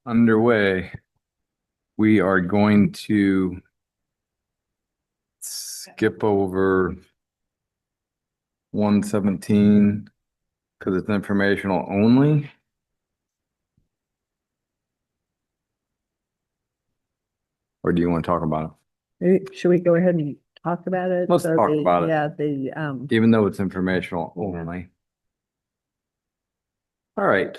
underway. We are going to skip over 117 because it's informational only. Or do you want to talk about Should we go ahead and talk about it? Let's talk about it. Yeah, it? Even though it's informational only. All right.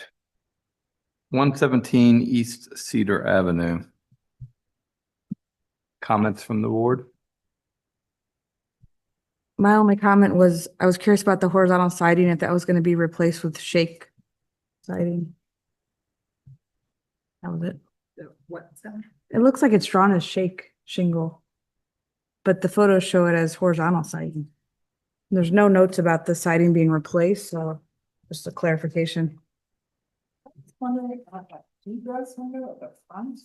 117 East Cedar Avenue. Comments from the board? My only comment was, I was curious about the horizontal siding, if that was gonna be replaced with shake siding. That was it. what's that? It looks like it's drawn as shake shingle. But the photos show it as horizontal siding. There's no notes about the siding being replaced, so just a clarification. Wondering about that egress window at the front?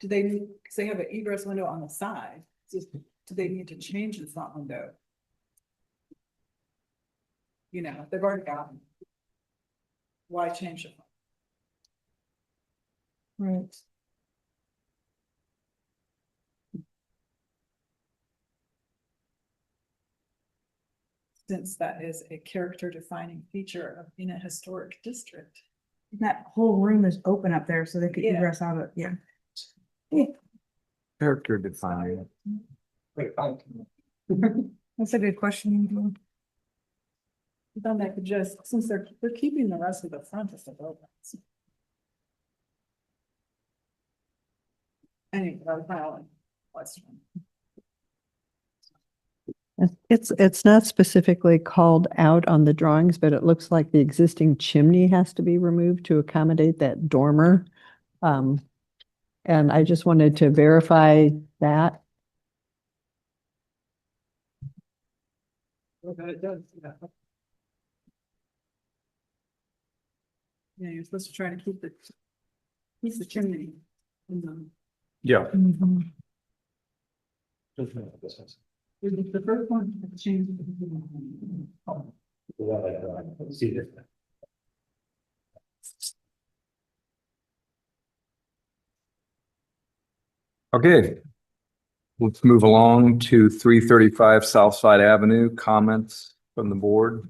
Do they need, because they have an egress window on the side, just, do they need to change the front window? You know, they've already got them. Why change it? Right. Since that is a character defining feature of in a historic district. That whole room is open up there, so they could Yeah. egress out of, yeah. Character defined. That's a good question. Then they could just, since they're keeping the rest of the front of the building. Anyway, that was my only question. It's not specifically called out on the drawings, but it looks like the existing chimney has to be removed to accommodate that dormer. And I just wanted to verify that. Okay, it does, yeah. Yeah, you're supposed to try to keep the chimney. Yeah. The first one to change. Okay. Let's move along to 335 Southside Avenue. Comments from the board?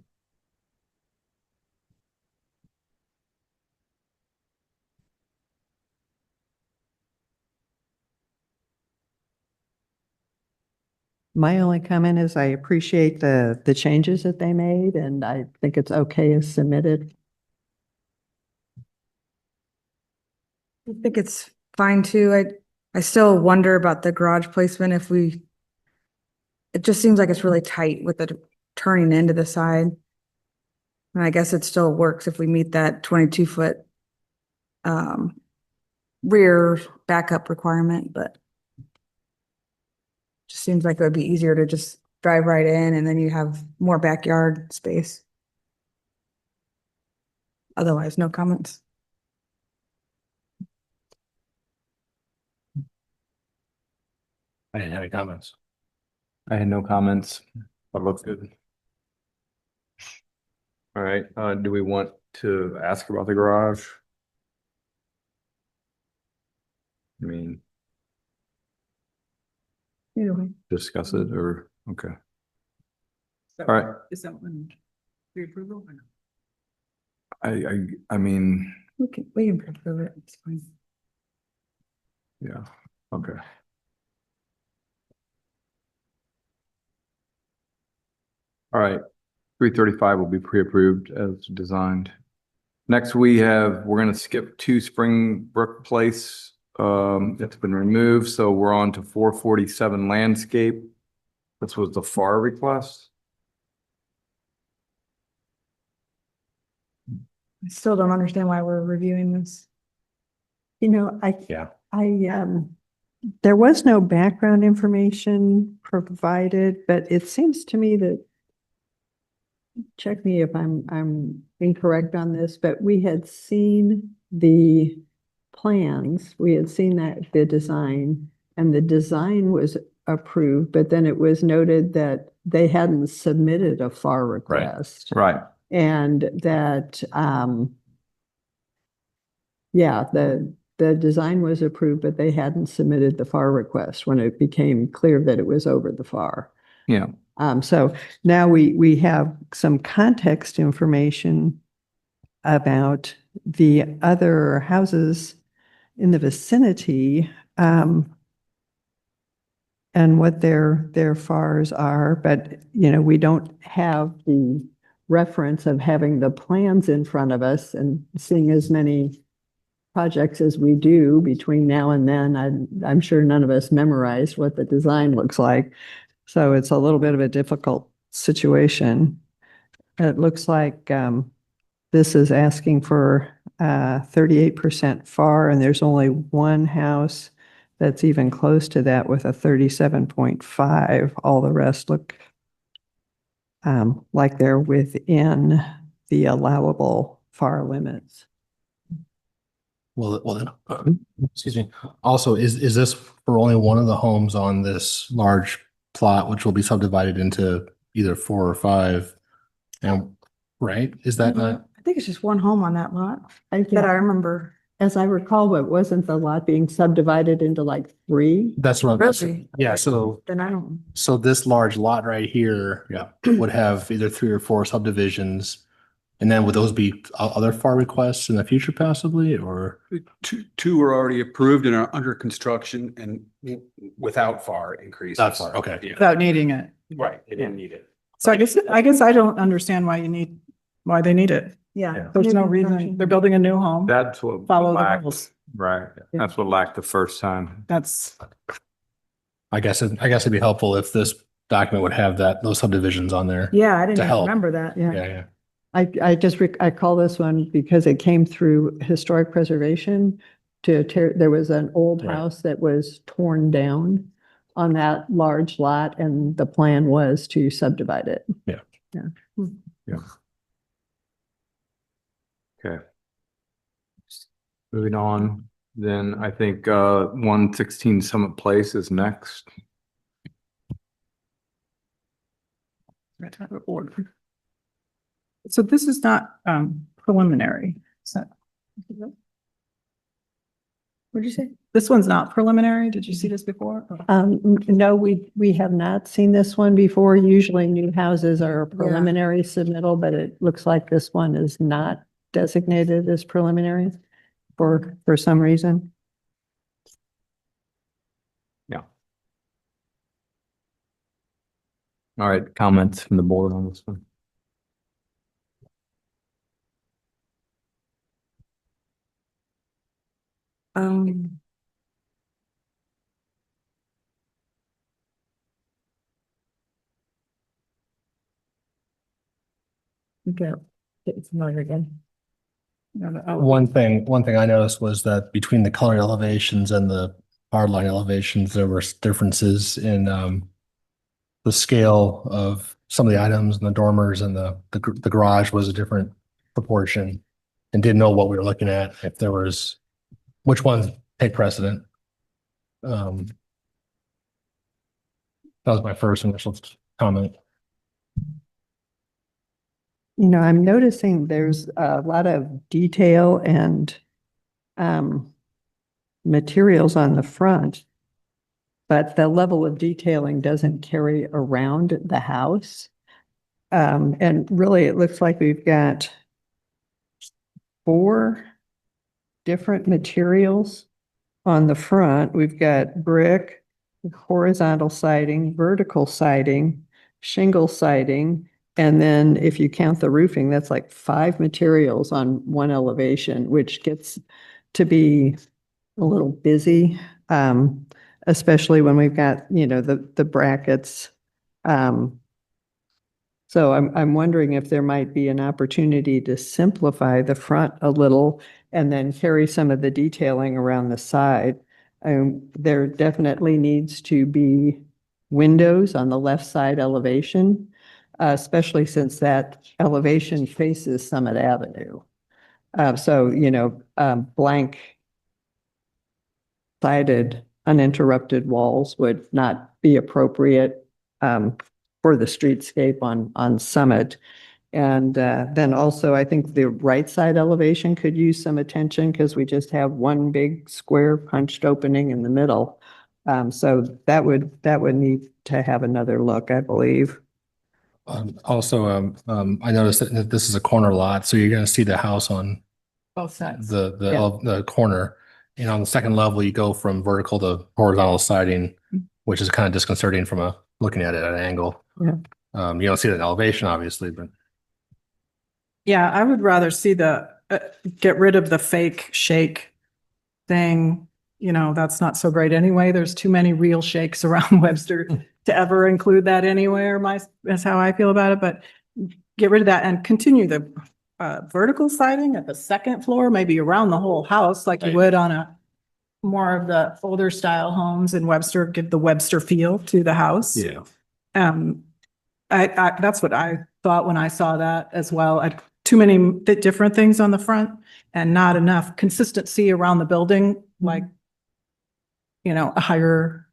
My only comment is I appreciate the changes that they made, and I think it's okay as submitted. I think it's fine too. I still wonder about the garage placement if it just seems like it's really tight with the turning into the side. And I guess it still works if we meet that 22-foot rear backup requirement, but just seems like it would be easier to just drive right in and then you have more backyard space. Otherwise, no comments. I didn't have any comments. I had no comments, but looks good. All right, do we want to ask about the garage? I mean, Either way. discuss it or, okay. All right. Is that one pre-approval or no? I mean, We can approve it. It's fine. yeah, okay. All right, 335 will be pre-approved as designed. Next, we're gonna skip 2 Springbrook Place. It's been removed, so we're on to 447 Landscape. This was the FAR request. I still don't understand why we're reviewing this. You know, Yeah. there was no background information provided, but it seems to me that, check me if I'm incorrect on this, but we had seen the plans, we had seen the design, and the design was approved, but then it was noted that they hadn't submitted a FAR request. Right. And that yeah, the design was approved, but they hadn't submitted the FAR request when it became clear that it was over the FAR. Yeah. So now we have some context information about the other houses in the vicinity, and what their FARs are, but, you know, we don't have the reference of having the plans in front of us and seeing as many projects as we do between now and then. I'm sure none of us memorized what the design looks like. So it's a little bit of a difficult situation. It looks like this is asking for 38% FAR, and there's only one house that's even close to that with a 37.5. All the rest look like they're within the allowable FAR limits. Well, then, excuse me. Also, is this for only one of the homes on this large plot, which will be subdivided into either 4 or 5? And, right? Is that not? I think it's just one home on that lot I that I remember. As I recall, but wasn't the lot being subdivided into like 3? That's what. Really? Yeah, so Then I don't. this large lot right here. Yeah. Would have either 3 or 4 subdivisions. And then would those be other FAR requests in the future possibly, or? Two were already approved and are under construction and without FAR increases. That's FAR, okay. Yeah, Without needing it. right, they didn't need it. So I guess I don't understand why they need it. Yeah. There's no reason. They're building a new home. That's what Follow the lacked, rules. right? That's what lacked the first time. That's, I guess it'd be helpful if this document would have those subdivisions on there. Yeah, I didn't To even help. remember that. Yeah, yeah. I call this one because it came through historic preservation there was an old Right. house that was torn down on that large lot, and the plan was to subdivide it. Okay. Moving on, then I think 116 Summit Place is next. right out of order. So this is not preliminary. So What'd you say? this one's not preliminary. Did you see this before? No, we have not seen this one before. Usually new houses are a preliminary submittal, but it looks like this one is not designated as preliminary for some reason. All right, comments from the board on this one? Um. Okay, get familiar again. One thing I noticed was that between the colored elevations and the hardline elevations, there were differences in the scale of some of the items and the dormers, and the garage was a different proportion, and didn't know what we were looking at, if there was, which ones take precedent. That was my first initial comment. You know, I'm noticing there's a lot of detail and materials on the front, but the level of detailing doesn't carry around the house. And really, it looks like we've got 4 different materials on the front. We've got brick, horizontal siding, vertical siding, shingle siding, and then if you count the roofing, that's like 5 materials on one elevation, which gets to be a little busy, especially when we've got, you know, the brackets. So I'm wondering if there might be an opportunity to simplify the front a little and then carry some of the detailing around the side. There definitely needs to be windows on the left side elevation, especially since that elevation faces Summit Avenue. So, you know, blank sided uninterrupted walls would not be appropriate for the streetscape on Summit. And then also, I think the right side elevation could use some attention because we just have one big square punched opening in the middle. So that would need to have another look, I believe. Also, I noticed that this is a corner lot, so you're gonna see the house on Both sides. the corner. And on the second level, you go from vertical to horizontal siding, which is kind of disconcerting from looking at it at an angle. Yeah. You don't see that in elevation, obviously, but Yeah, I would rather see get rid of the fake shake thing. You know, that's not so great anyway. There's too many real shakes around Webster to ever include that anywhere. That's how I feel about it, but get rid of that and continue the vertical siding at the second floor, maybe around the whole house like you would on a more of the older style homes in Webster, give the Webster feel to the house. yeah. That's what I thought when I saw that as well. Too many different things on the front and not enough consistency around the building, like, you know, a higher,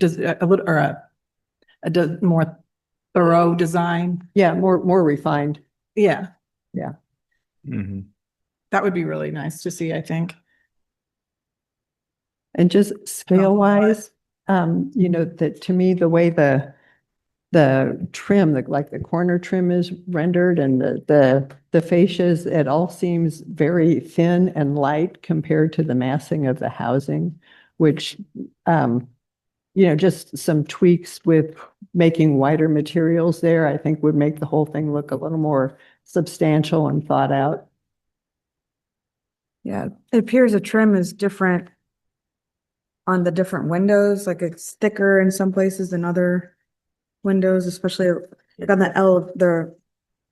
a little, or a more thorough design. Yeah, more refined. Yeah, Mhm. that would be really nice to see, I think. And just scale wise, you know, that to me, the way the trim, like the corner trim is rendered and the fascias, it all seems very thin and light compared to the massing of the housing, which, you know, just some tweaks with making wider materials there, I think would make the whole thing look a little more substantial and thought out. Yeah, it appears the trim is different on the different windows, like it's thicker in some places than other windows, especially like on the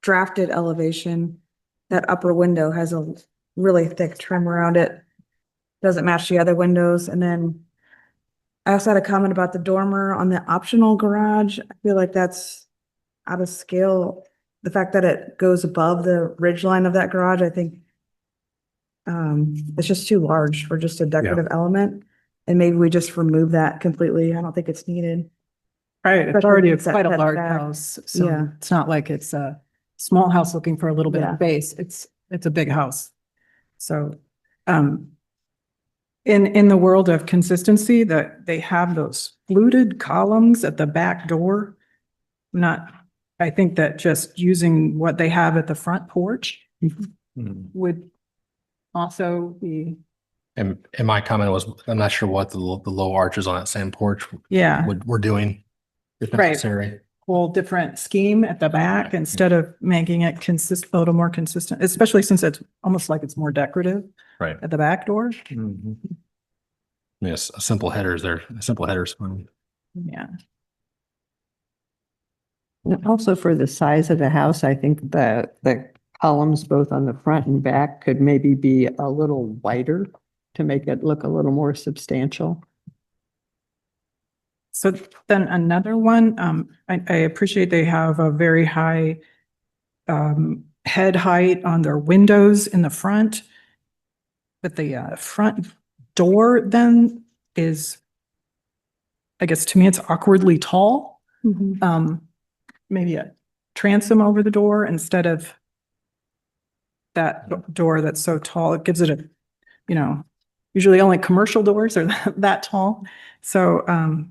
drafted elevation. That upper window has a really thick trim around it. Doesn't match the other windows. And then I also had a comment about the dormer on the optional garage. I feel like that's out of scale. The fact that it goes above the ridge line of that garage, I think it's just too large for just a decorative element. And maybe we just remove that completely. I don't think it's needed. Right, it's Especially already since that quite a setback. large house, so Yeah. it's not like it's a small house looking for a little bit Yeah. of space. It's a big house. So, in the world of consistency, that they have those fluted columns at the back door. I think that just using what they have at the front porch Mhm. would also be, And my comment was, I'm not sure what the low arches on that same porch yeah, were doing. If Right. necessary. whole different scheme at the back instead of making it a little more consistent, especially since it's almost like it's more decorative Right. at the back door. Mhm. Yes, a simple headers there, a simple headers. Fine. Yeah. And also for the size of the house, I think the columns both on the front and back could maybe be a little wider to make it look a little more substantial. So then another one, I appreciate they have a very high head height on their windows in the front. But the front door then is, I guess to me, it's awkwardly tall. Maybe a transom over the door instead of that door that's so tall. It gives it a, you know, usually only commercial doors are that tall. So,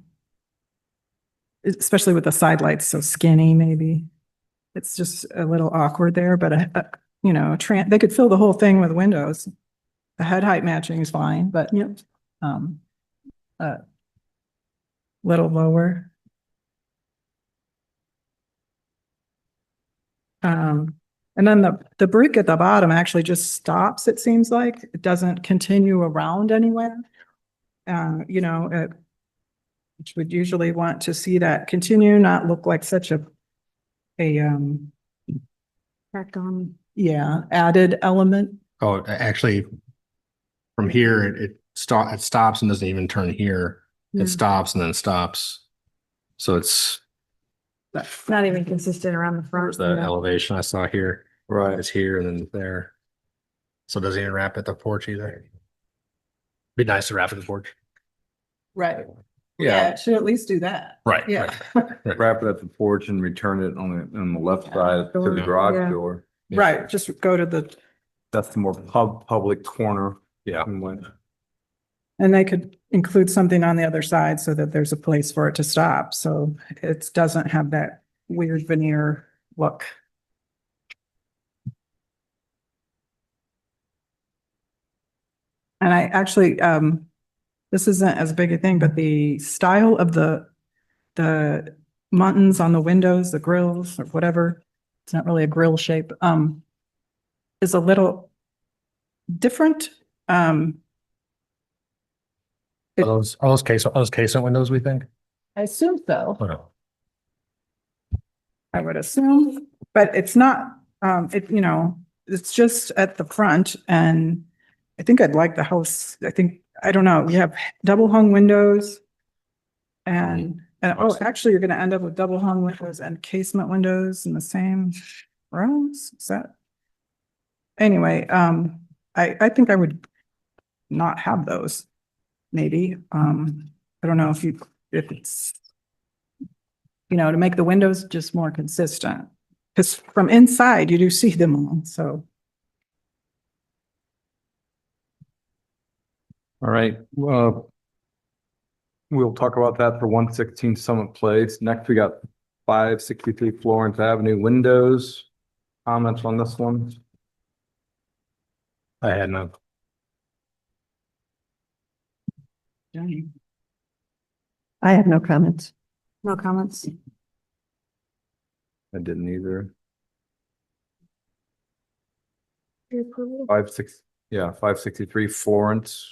especially with the side lights so skinny, maybe it's just a little awkward there, but you know, they could fill the whole thing with windows. The head height matching is fine, but a little lower. And then the brick at the bottom actually just stops, it seems like. It doesn't continue around anywhere. You know, which would usually want to see that continue, not look like such a Back on. added element. Oh, actually, from here, it stops and doesn't even turn here. Yeah. It stops and then stops. So it's, Not even consistent around the front. there's the yeah. elevation I saw here. Right. It's here and then there. So it doesn't even wrap at the porch either. Be nice to wrap at the porch. Right. Yeah, it should at least do that. Right, Yeah. Wrap it at the porch and return it on the left side to the Yeah. garage door. Right, just go to the, That's the more public corner. Yeah. and they could include something on the other side so that there's a place for it to stop, so it doesn't have that weird veneer look. And I actually, this isn't as big a thing, but the style of the muntins on the windows, the grills or whatever, it's not really a grill shape, is a little different. Are those casement windows, we think? I assume so. Oh, no. I would assume, but it's not, it's just at the front and I think I'd like the house, I don't know, you have double hung windows. And actually, you're gonna end up with double hung windows and casement windows in the same rooms, is that? Anyway, I think I would not have those, maybe, I don't know if it's, to make the windows just more consistent. Because from inside, you do see them all, so. All right, well, we'll talk about that for 116 Summit Place. Next, we got 563 Florence Avenue windows. Comments on this one? I had none. I have no comments. No comments. I didn't either. Your approval? 563 Florence.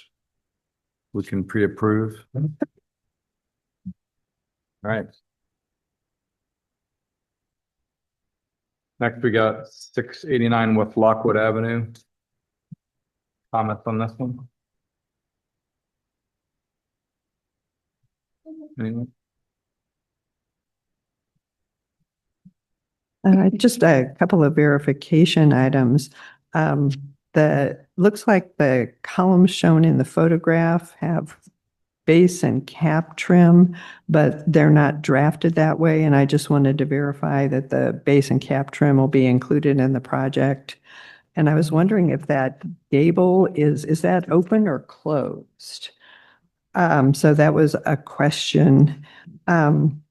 We can pre-approve. All right. Next, we got 689 West Lockwood Avenue. Comments on this one? Anyone? Just a couple of verification items. Looks like the columns shown in the photograph have base and cap trim, but they're not drafted that way. And I just wanted to verify that the base and cap trim will be included in the project. And I was wondering if that gable is that open or closed? So that was a question. And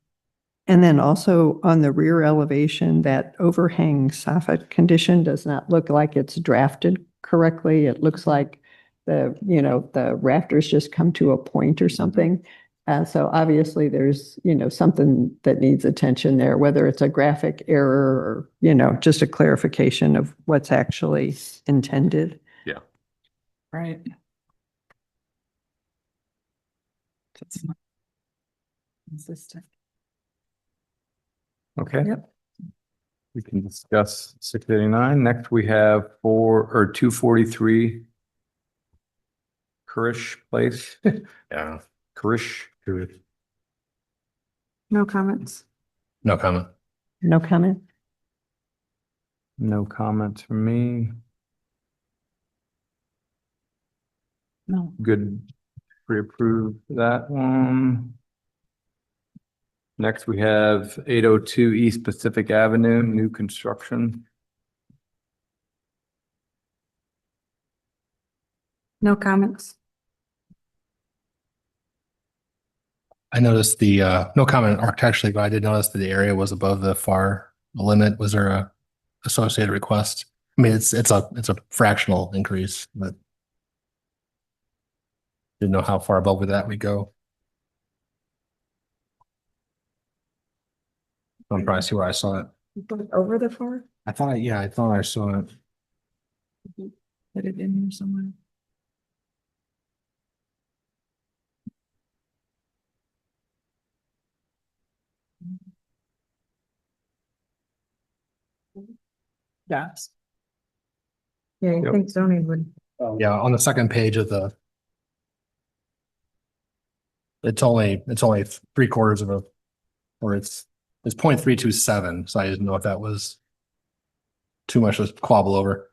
then also on the rear elevation, that overhang soffit condition does not look like it's drafted correctly. It looks like the rafters just come to a point or something. So obviously there's, something that needs attention there, whether it's a graphic error or, just a clarification of what's actually intended. Right. It's not consistent. Okay. Yep. We can discuss 689. Next, we have 243 Karish Place. Yeah. Karish. No comments. No comment. No comment? No comments from me. No. Good. Pre-approve that one. Next, we have 802 East Pacific Avenue, new construction. No comments. I noticed no comment architecturally, but I did notice that the area was above the FAR limit. Was there a associated request? I mean, it's a fractional increase, but didn't know how far above that we go. I'm trying to see where I saw it. Over the floor? I thought I saw it. Put it in here somewhere. Yes. Yeah, Yep. I think zoning would. Yeah, on the second page of it's only 3/4 of a, or it's 0.327. So I didn't know if that was too much to quabble over.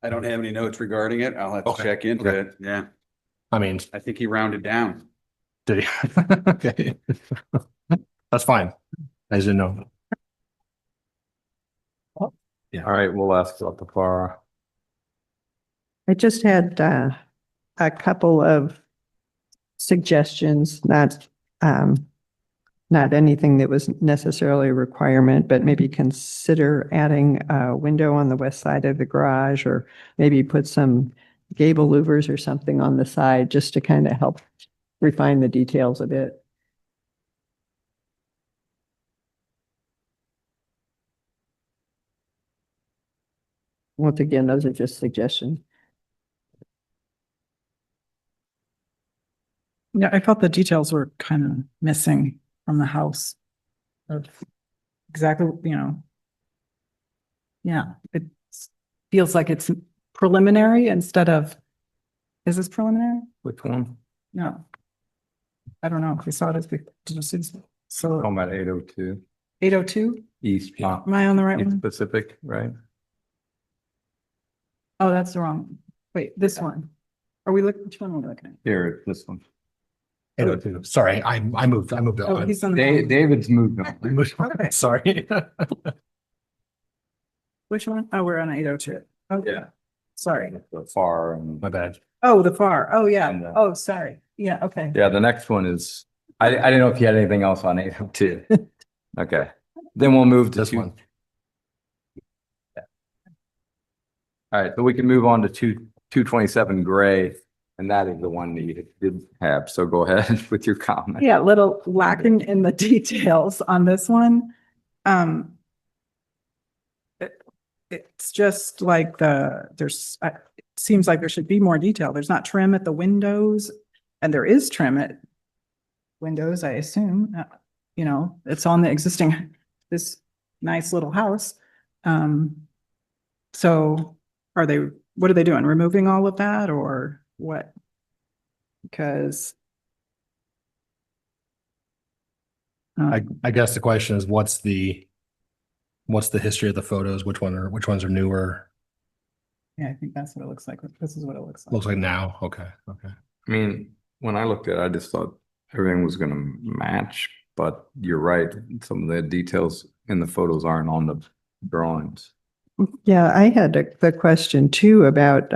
I don't have any notes regarding it. I'll have to Okay, check into okay. it. Yeah, I mean, I think he rounded down. Did he? Okay. That's fine. I didn't know. All right, we'll ask about the FAR. I just had a couple of suggestions, not anything that was necessarily a requirement, but maybe consider adding a window on the west side of the garage, or maybe put some gable louvers or something on the side just to kind of help refine the details a bit. Once again, those are just suggestions. Yeah, I felt the details were kind of missing from the house. Of exactly, you know. Yeah, it feels like it's preliminary instead of, is this preliminary? Which one? No. I don't know if we saw this, did you see this? So Talking about 802 802, East, not am I on the right East one? Pacific, right? Oh, that's the wrong, wait, this one. Are we looking, which one are we looking at? Here, this one. 802. Sorry, I moved. Oh, on. he's on the. wrong one. David's moved on. I moved on. Okay. Sorry. Which one? Oh, we're on 802. Okay. Yeah. Sorry. The FAR and, My bad. Oh, the FAR. Oh, And yeah. the- Oh, sorry. Yeah, okay. yeah, the next one is, I didn't know if you had anything else on 802. Okay, then we'll move to This two. one. All right, so we can move on to 227 gray, and that is the one that you did have. So go ahead with your comment. Yeah, a little lacking in the details on this one. It's just like it seems like there should be more detail. There's not trim at the windows, and there is trim at windows, I assume. You know, it's on the existing, this nice little house. So what are they doing? Removing all of that or what? Because I guess the question is, what's the history of the photos? Which ones are newer? yeah, I think that's what it looks like. This is what it looks like. Looks like now. Okay. I mean, when I looked at it, I just thought everything was gonna match, but you're right. Some of the details in the photos aren't on the drawings. Yeah, I had the question too about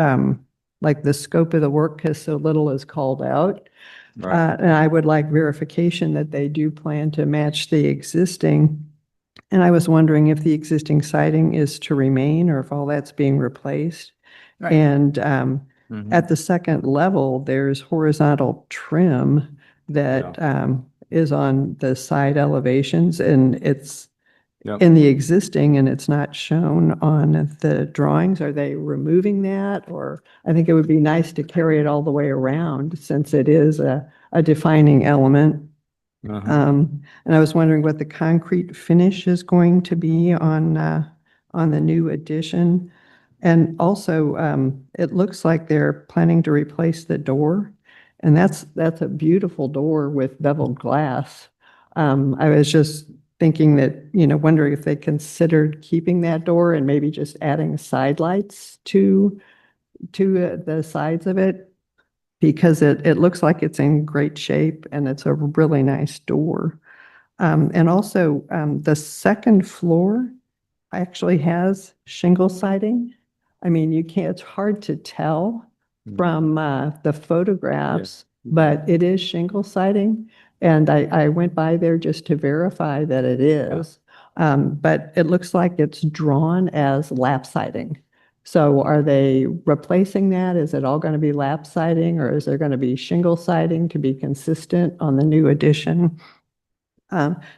like the scope of the work, because so little is called out. Right, And I would like verification that they do plan to match the existing. And I was wondering if the existing siding is to remain or if all that's being replaced. Right. And Mhm. at the second level, there's horizontal trim that is on the side elevations, and it's Yep. in the existing and it's not shown on the drawings. Are they removing that? Or I think it would be nice to carry it all the way around since it is a defining element. Uh-huh. And I was wondering what the concrete finish is going to be on the new addition. And also, it looks like they're planning to replace the door. And that's a beautiful door with beveled glass. I was just thinking that, wondering if they considered keeping that door and maybe just adding side lights to the sides of it, because it looks like it's in great shape and it's a really nice door. And also, the second floor actually has shingle siding. I mean, it's hard to tell from the photographs, but it is shingle siding. And I went by there just to verify that it is. But it looks like it's drawn as lap siding. So are they replacing that? Is it all going to be lap siding, or is there going to be shingle siding to be consistent on the new addition?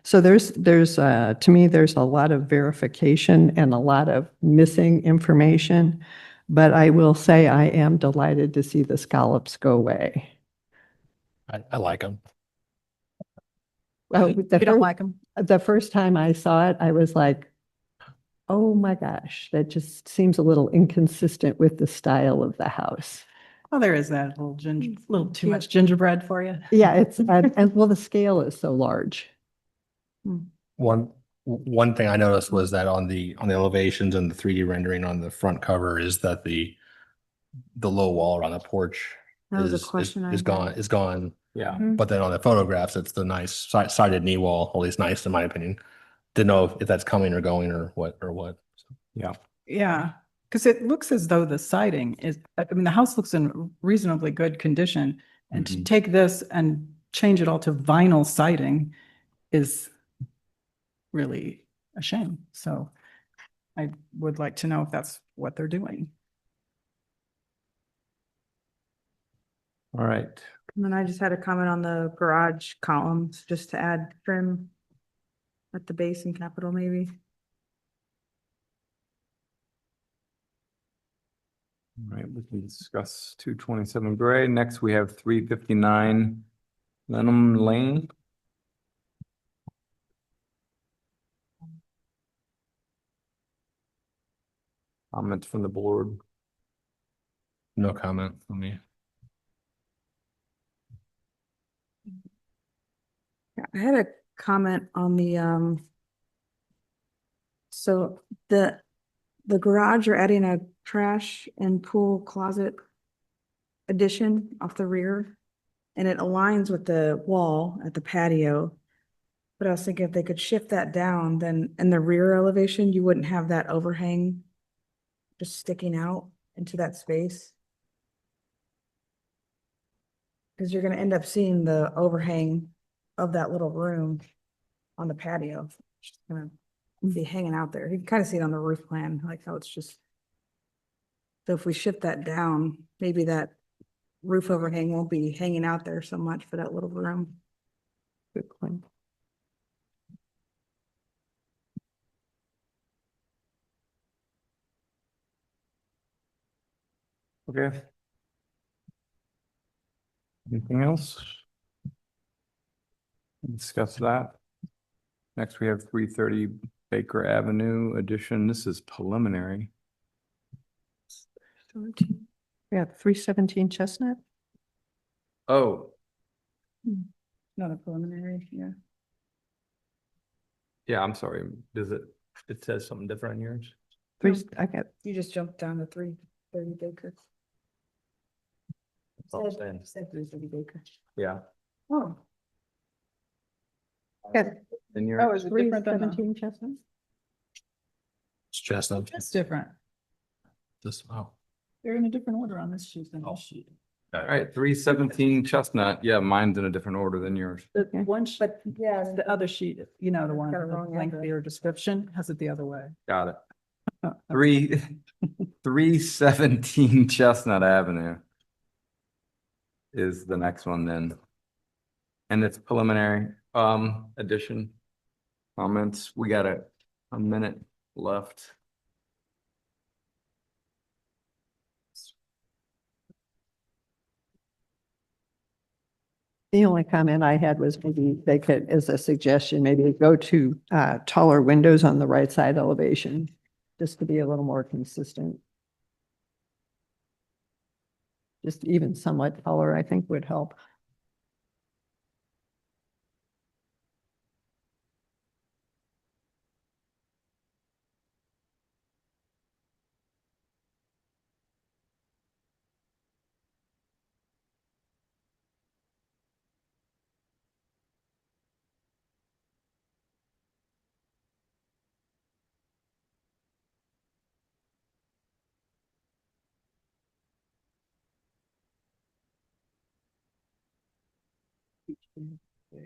So there's to me, there's a lot of verification and a lot of missing information. But I will say I am delighted to see the scallops go away. I like them. Well, You don't like them? the first time I saw it, I was like, oh my gosh, that just seems a little inconsistent with the style of the house. Oh, there is that little too much gingerbread for you. Yeah, and well, the scale is so large. One thing I noticed was that on the elevations and the 3D rendering on the front cover is that the low wall around the porch That was a is question I is had. gone. Yeah. But then on the photographs, it's the nice sided knee wall, at least nice in my opinion. Didn't know if that's coming or going or what. Yeah. Yeah, because it looks as though the siding is, I mean, the house looks in reasonably good condition. And to Mhm. take this and change it all to vinyl siding is really a shame. So I would like to know if that's what they're doing. All right. And then I just had a comment on the garage columns, just to add trim at the base and capital maybe. All right, we can discuss 227 Gray. Next, we have 359 Lenham Lane. Comments from the board. No comment from me. Yeah, I had a comment on the, so the garage, you're adding a trash and pool closet addition off the rear. And it aligns with the wall at the patio. But I was thinking if they could shift that down, then in the rear elevation, you wouldn't have that overhang just sticking out into that space. Because you're gonna end up seeing the overhang of that little room on the patio. It's just gonna be hanging out there. You can kind of see it on the roof plan, like how it's just. So if we shift that down, maybe that roof overhang won't be hanging out there so much for that little room. Good point. Okay. Anything else? Discuss that. Next, we have 330 Baker Avenue addition. This is preliminary. Yeah, 317 Chestnut. Oh, Not a preliminary, yeah. yeah, I'm sorry. Does it says something different on yours? I got, You just jumped down to 330 Baker. That's all I'm saying. Said 330 Baker. Yeah. Oh. got In Oh, yours? is it different than the? 317 Chestnut. It's Chestnut. It's different. This, oh. They're in a different order on this sheet than this sheet. All right, 317 Chestnut. Yeah, mine's in a different order than yours. The Okay. one, but yeah, the other sheet, you know, the one Got it with the wrong lengthier description has it the other way. Got it. 317 Chestnut Avenue is the next one then. And it's preliminary, addition. Comments, we got a minute left. The only comment I had was maybe they could, as a suggestion, maybe go to taller windows on the right side elevation, just to be a little more consistent. Just even somewhat taller, I think would help.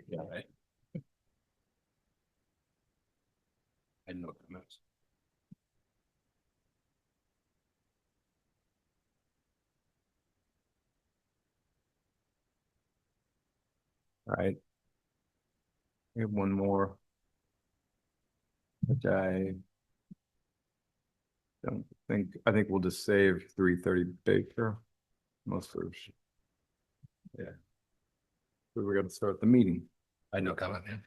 Yeah, right. I know comments. All right. We have one more. Which I don't think, I think we'll just save 330 Baker. Most of. Yeah. So we're gonna start the meeting. I had no comment, man.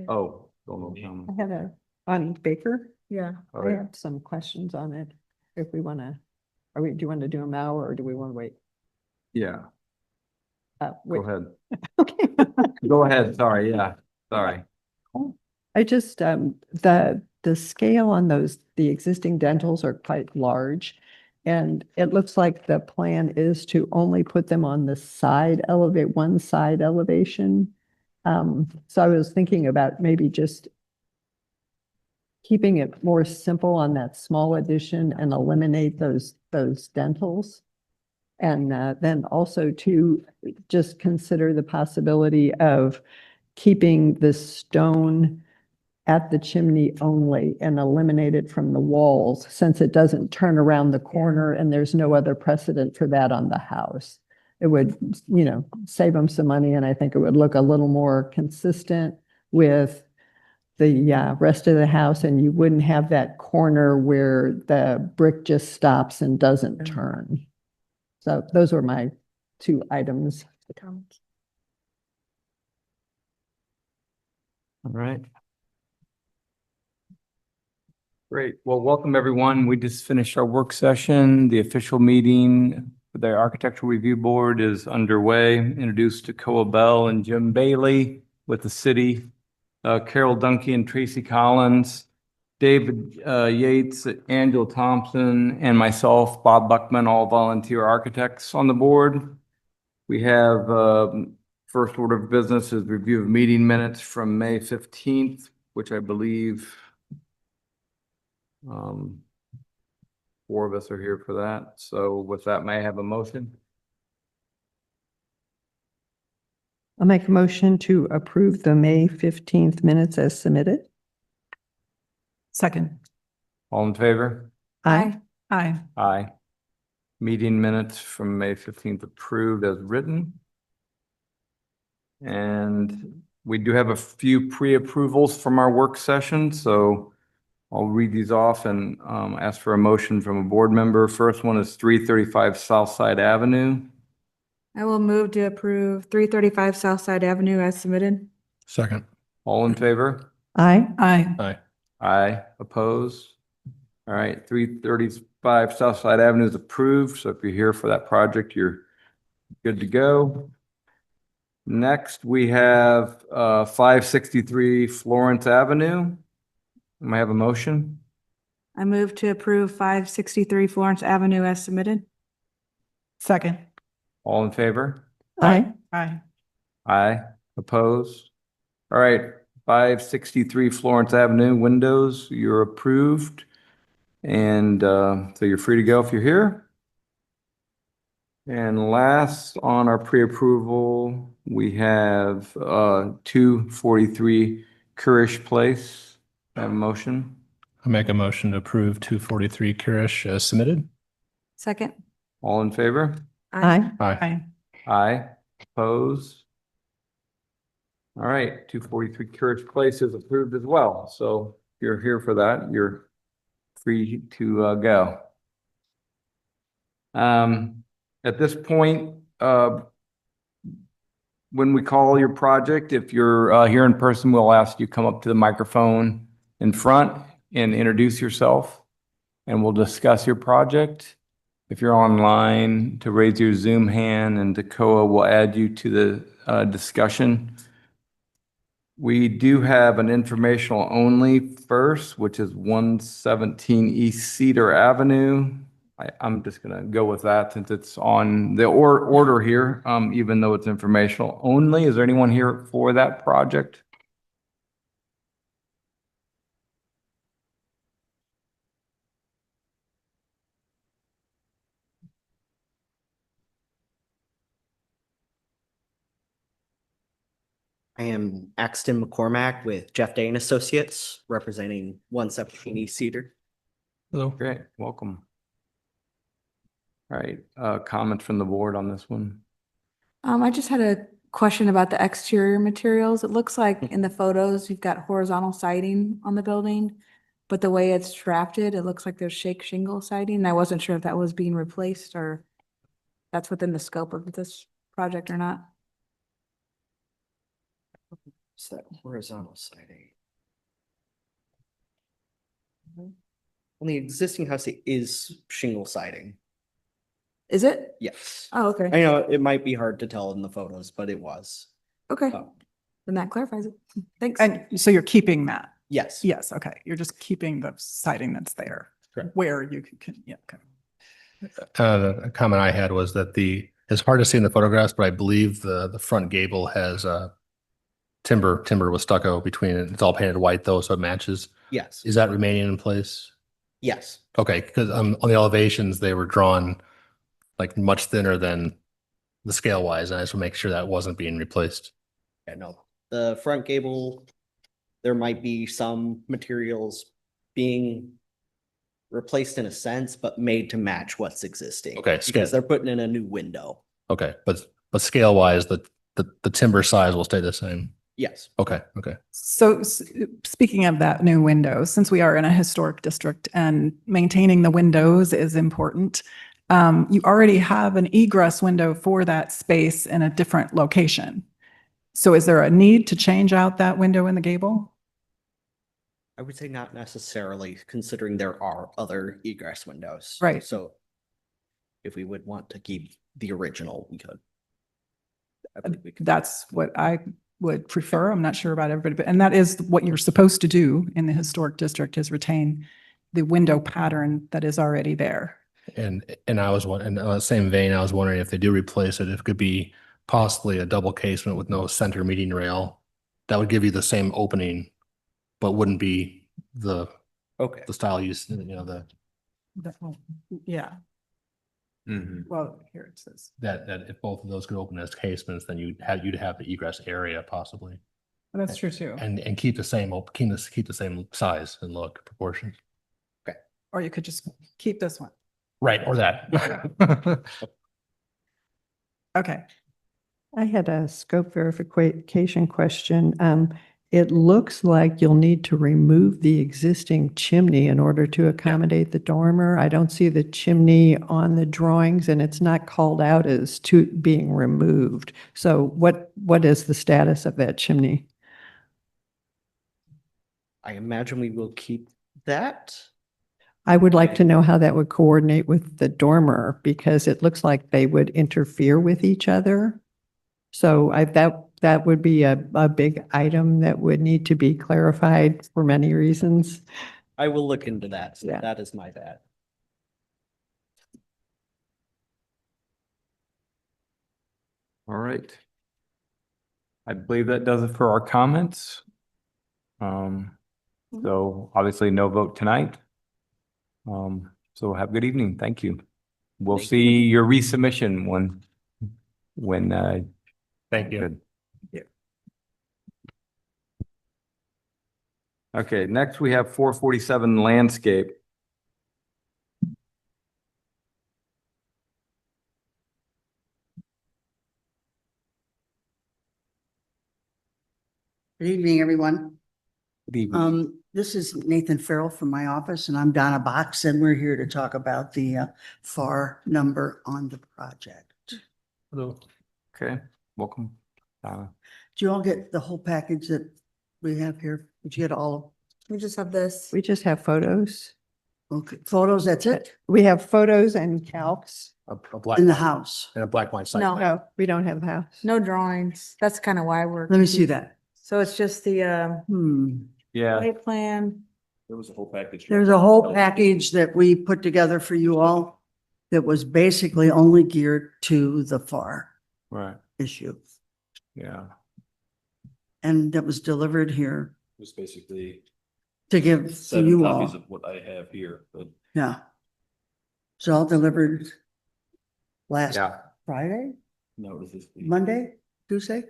Oh, don't know. I had on Baker, Yeah. Oh, I yeah. have some questions on it. If we want to, do you want to do them now or do we want to wait? Yeah, go Wait. ahead. Okay. Go ahead. Sorry, yeah, sorry. I just, the scale on those, the existing dentals are quite large. And it looks like the plan is to only put them on the one side elevation. So I was thinking about maybe just keeping it more simple on that small addition and eliminate those dentals. And then also to just consider the possibility of keeping the stone at the chimney only and eliminate it from the walls, since it doesn't turn around the corner and there's no other precedent for that on the house. It would, save them some money, and I think it would look a little more consistent with the rest of the house, and you wouldn't have that corner where the brick just stops and doesn't turn. So those were my two items. All right. Great. Well, welcome everyone. We just finished our work session. The official meeting for the Architectural Review Board is underway. Introduced to Koa Bell and Jim Bailey with the city, Carol Dunkey and Tracy Collins, David Yates, Angela Thompson, and myself, Bob Buckman, all volunteer architects on the board. We have first order of business is review of meeting minutes from May 15th, which I believe 4 of us are here for that. So with that, may I have a motion? I'll make a motion to approve the May 15th minutes as submitted. Second. All in favor? Aye. Aye. Aye. Meeting minutes from May 15th approved as written. And we do have a few pre-approvals from our work session, so I'll read these off and ask for a motion from a board member. First one is 335 Southside Avenue. I will move to approve 335 Southside Avenue as submitted. Second. All in favor? Aye. Aye. Aye. Aye. Opposed? All right, 335 Southside Avenue is approved. So if you're here for that project, you're good to go. Next, we have 563 Florence Avenue. May I have a motion? I move to approve 563 Florence Avenue as submitted. Second. All in favor? Aye. Aye. Aye. Opposed? All right, 563 Florence Avenue, windows, you're approved. And so you're free to go if you're here. And last on our pre-approval, we have 243 Kurish Place. I have a motion. I make a motion to approve 243 Kurish as submitted. Second. All in favor? Aye. Aye. Aye. Aye. Opposed? All right, 243 Kurish Place is approved as well. So if you're here for that, you're free to go. At this point, when we call your project, if you're here in person, we'll ask you come up to the microphone in front and introduce yourself, and we'll discuss your project. If you're online, to raise your Zoom hand, and Dakoa will add you to the discussion. We do have an informational only first, which is 117 East Cedar Avenue. I'm just gonna go with that since it's on the order here, even though it's informational only. Is there anyone here for that project? I am Axton McCormack with Jeff Day and Associates, representing 117 East Cedar. Hello. Great, welcome. All right, comments from the board on this one? I just had a question about the exterior materials. It looks like in the photos, you've got horizontal siding on the building, but the way it's drafted, it looks like there's shake shingle siding. And I wasn't sure if that was being replaced or that's within the scope of this project or not. What's that horizontal siding? On the existing house, it is shingle siding. Is it? Yes. Oh, okay. I know it might be hard to tell in the photos, but it was. Okay. Oh, Then that clarifies it. Thanks. And so you're keeping that? yes. Yes, okay. You're just keeping the siding that's there. Correct. Where you can, yeah, okay. A comment I had was that it's hard to see in the photographs, but I believe the front gable has timber with stucco between it. It's all painted white though, so it matches. Yes, Is that remaining in place? yes. Okay, because on the elevations, they were drawn like much thinner than the scale wise, and I just want to make sure that wasn't being replaced. Yeah, no, the front gable, there might be some materials being replaced in a sense, but made to match what's existing. Okay, Because they're putting in a new window. Okay, but scale wise, the timber size will stay the same. Yes. Okay, okay. So speaking of that new window, since we are in a historic district and maintaining the windows is important, you already have an egress window for that space in a different location. So is there a need to change out that window in the gable? I would say not necessarily, considering there are other egress windows. Right. So if we would want to keep the original, we could. I believe we could. That's what I would prefer. I'm not sure about everybody, but, and that is what you're supposed to do in the historic district, is retain the window pattern that is already there. And I was in the same vein, I was wondering if they do replace it, if it could be possibly a double casement with no center meeting rail. That would give you the same opening, but wouldn't be the Okay. style use, the Yeah, Mhm. well, here it says. that if both of those could open as casements, then you'd have the egress area possibly. That's true too. And keep the same keep the same size and look proportions. Or you could just keep this one. Right, or that. Okay. I had a scope verification question. It looks like you'll need to remove the existing chimney in order to accommodate the dormer. I don't see the chimney on the drawings, and it's not called out as being removed. So what is the status of that chimney? I imagine we will keep that. I would like to know how that would coordinate with the dormer, because it looks like they would interfere with each other. So that would be a big item that would need to be clarified for many reasons. I will look into that. So Yeah. that is my bad. All right. I believe that does it for our comments. So obviously no vote tonight. So have a good evening. Thank you. We'll Thank see your resubmission when Thank you. good. Okay, next we have 447 landscape. Good evening, everyone. Good evening. This is Nathan Farrell from my office, and I'm Donna Box, and we're here to talk about the FAR number on the project. Hello. Okay, welcome. Did you all get the whole package that we have here? Did you get all We just have this. We just have photos. okay, photos? That's it? We have photos and calcs. A black In the house? and a black white site. No. plan. No, we don't have the house. No drawings. That's kind of why we're. Let me see that. So it's just the Yeah, site plan. There's a whole package that we put together for you all that was basically only geared to the FAR right, issue. yeah. And that was delivered here Was basically to give to 7 you copies all. of what I have here, but Yeah. It's all delivered last Yeah. Friday, no, this is. Monday, Tuesday?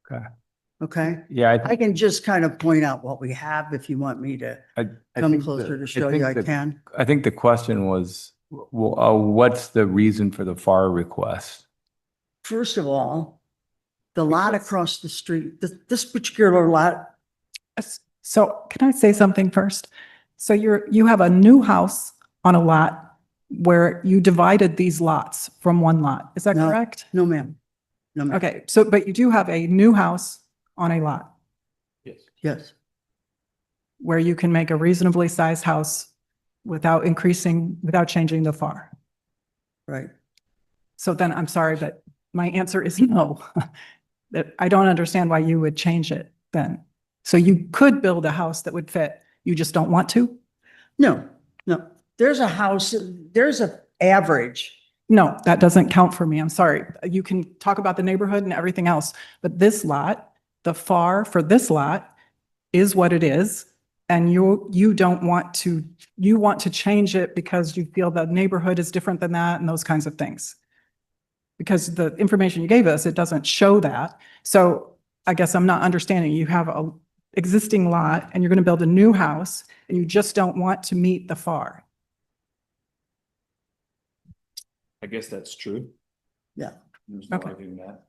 Okay. Okay, Yeah, I can just kind of point out what we have if you want me to I come think closer the- to show you, I think the- can. I think the question was, what's the reason for the FAR request? First of all, the lot across the street, this particular lot, So can I say something first? So you have a new house on a lot where you divided these lots from one lot. Is that No. correct? no ma'am. No ma'am. Okay, so, but you do have a new house on a lot Yes. Yes, where you can make a reasonably sized house without changing the FAR. right. So then I'm sorry, but my answer is no. That I don't understand why you would change it then. So you could build a house that would fit, you just don't want to? No, no. there's a house, there's a average. No, that doesn't count for me. I'm sorry. You can talk about the neighborhood and everything else, but this lot, the FAR for this lot is what it is. And you don't want to, you want to change it because you feel the neighborhood is different than that and those kinds of things. Because the information you gave us, it doesn't show that. So I guess I'm not understanding. You have a existing lot and you're going to build a new house and you just don't want to meet the FAR. I guess that's true. Yeah. There's no Okay. arguing that.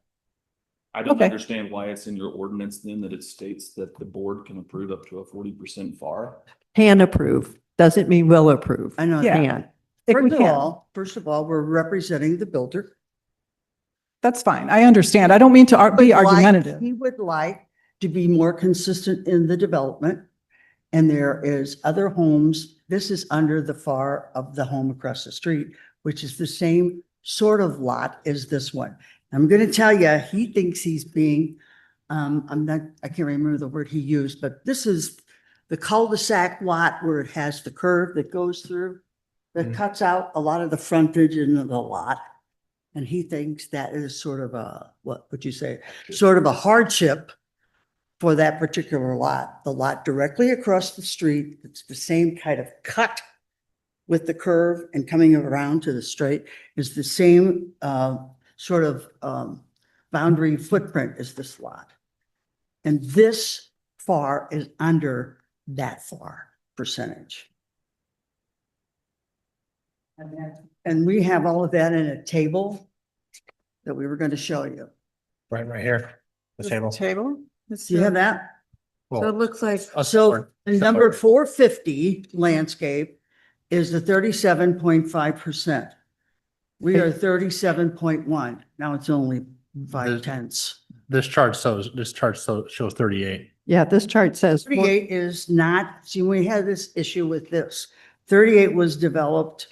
I don't Okay. understand why it's in your ordinance then that it states that the board can approve up to a 40% FAR. Can approve, doesn't mean will approve. I know. Yeah. Can. If we can. First of all, we're representing the builder. That's fine. I understand. I don't mean to be Would like- argumentative. He would like to be more consistent in the development. And there is other homes. This is under the FAR of the home across the street, which is the same sort of lot as this one. I'm going to tell you, he thinks he's being, I can't remember the word he used, but this is the cul-de-sac lot where it has the curve that goes through, that cuts out a lot of the frontage in the lot. And he thinks that is sort of a, what would you say, sort of a hardship for that particular lot. The lot directly across the street, it's the same kind of cut with the curve and coming around to the straight, is the same sort of boundary footprint as this lot. And this FAR is under that FAR percentage. And we have all of that in a table that we were going to show you. Right here, the table. Table? Do you have that? So it Well, looks like, So number 450 landscape is the 37.5%. We are 37.1. Now it's only 5/10. This chart shows 38. Yeah, this chart says. 38 is not, see, we had this issue with this. 38 was developed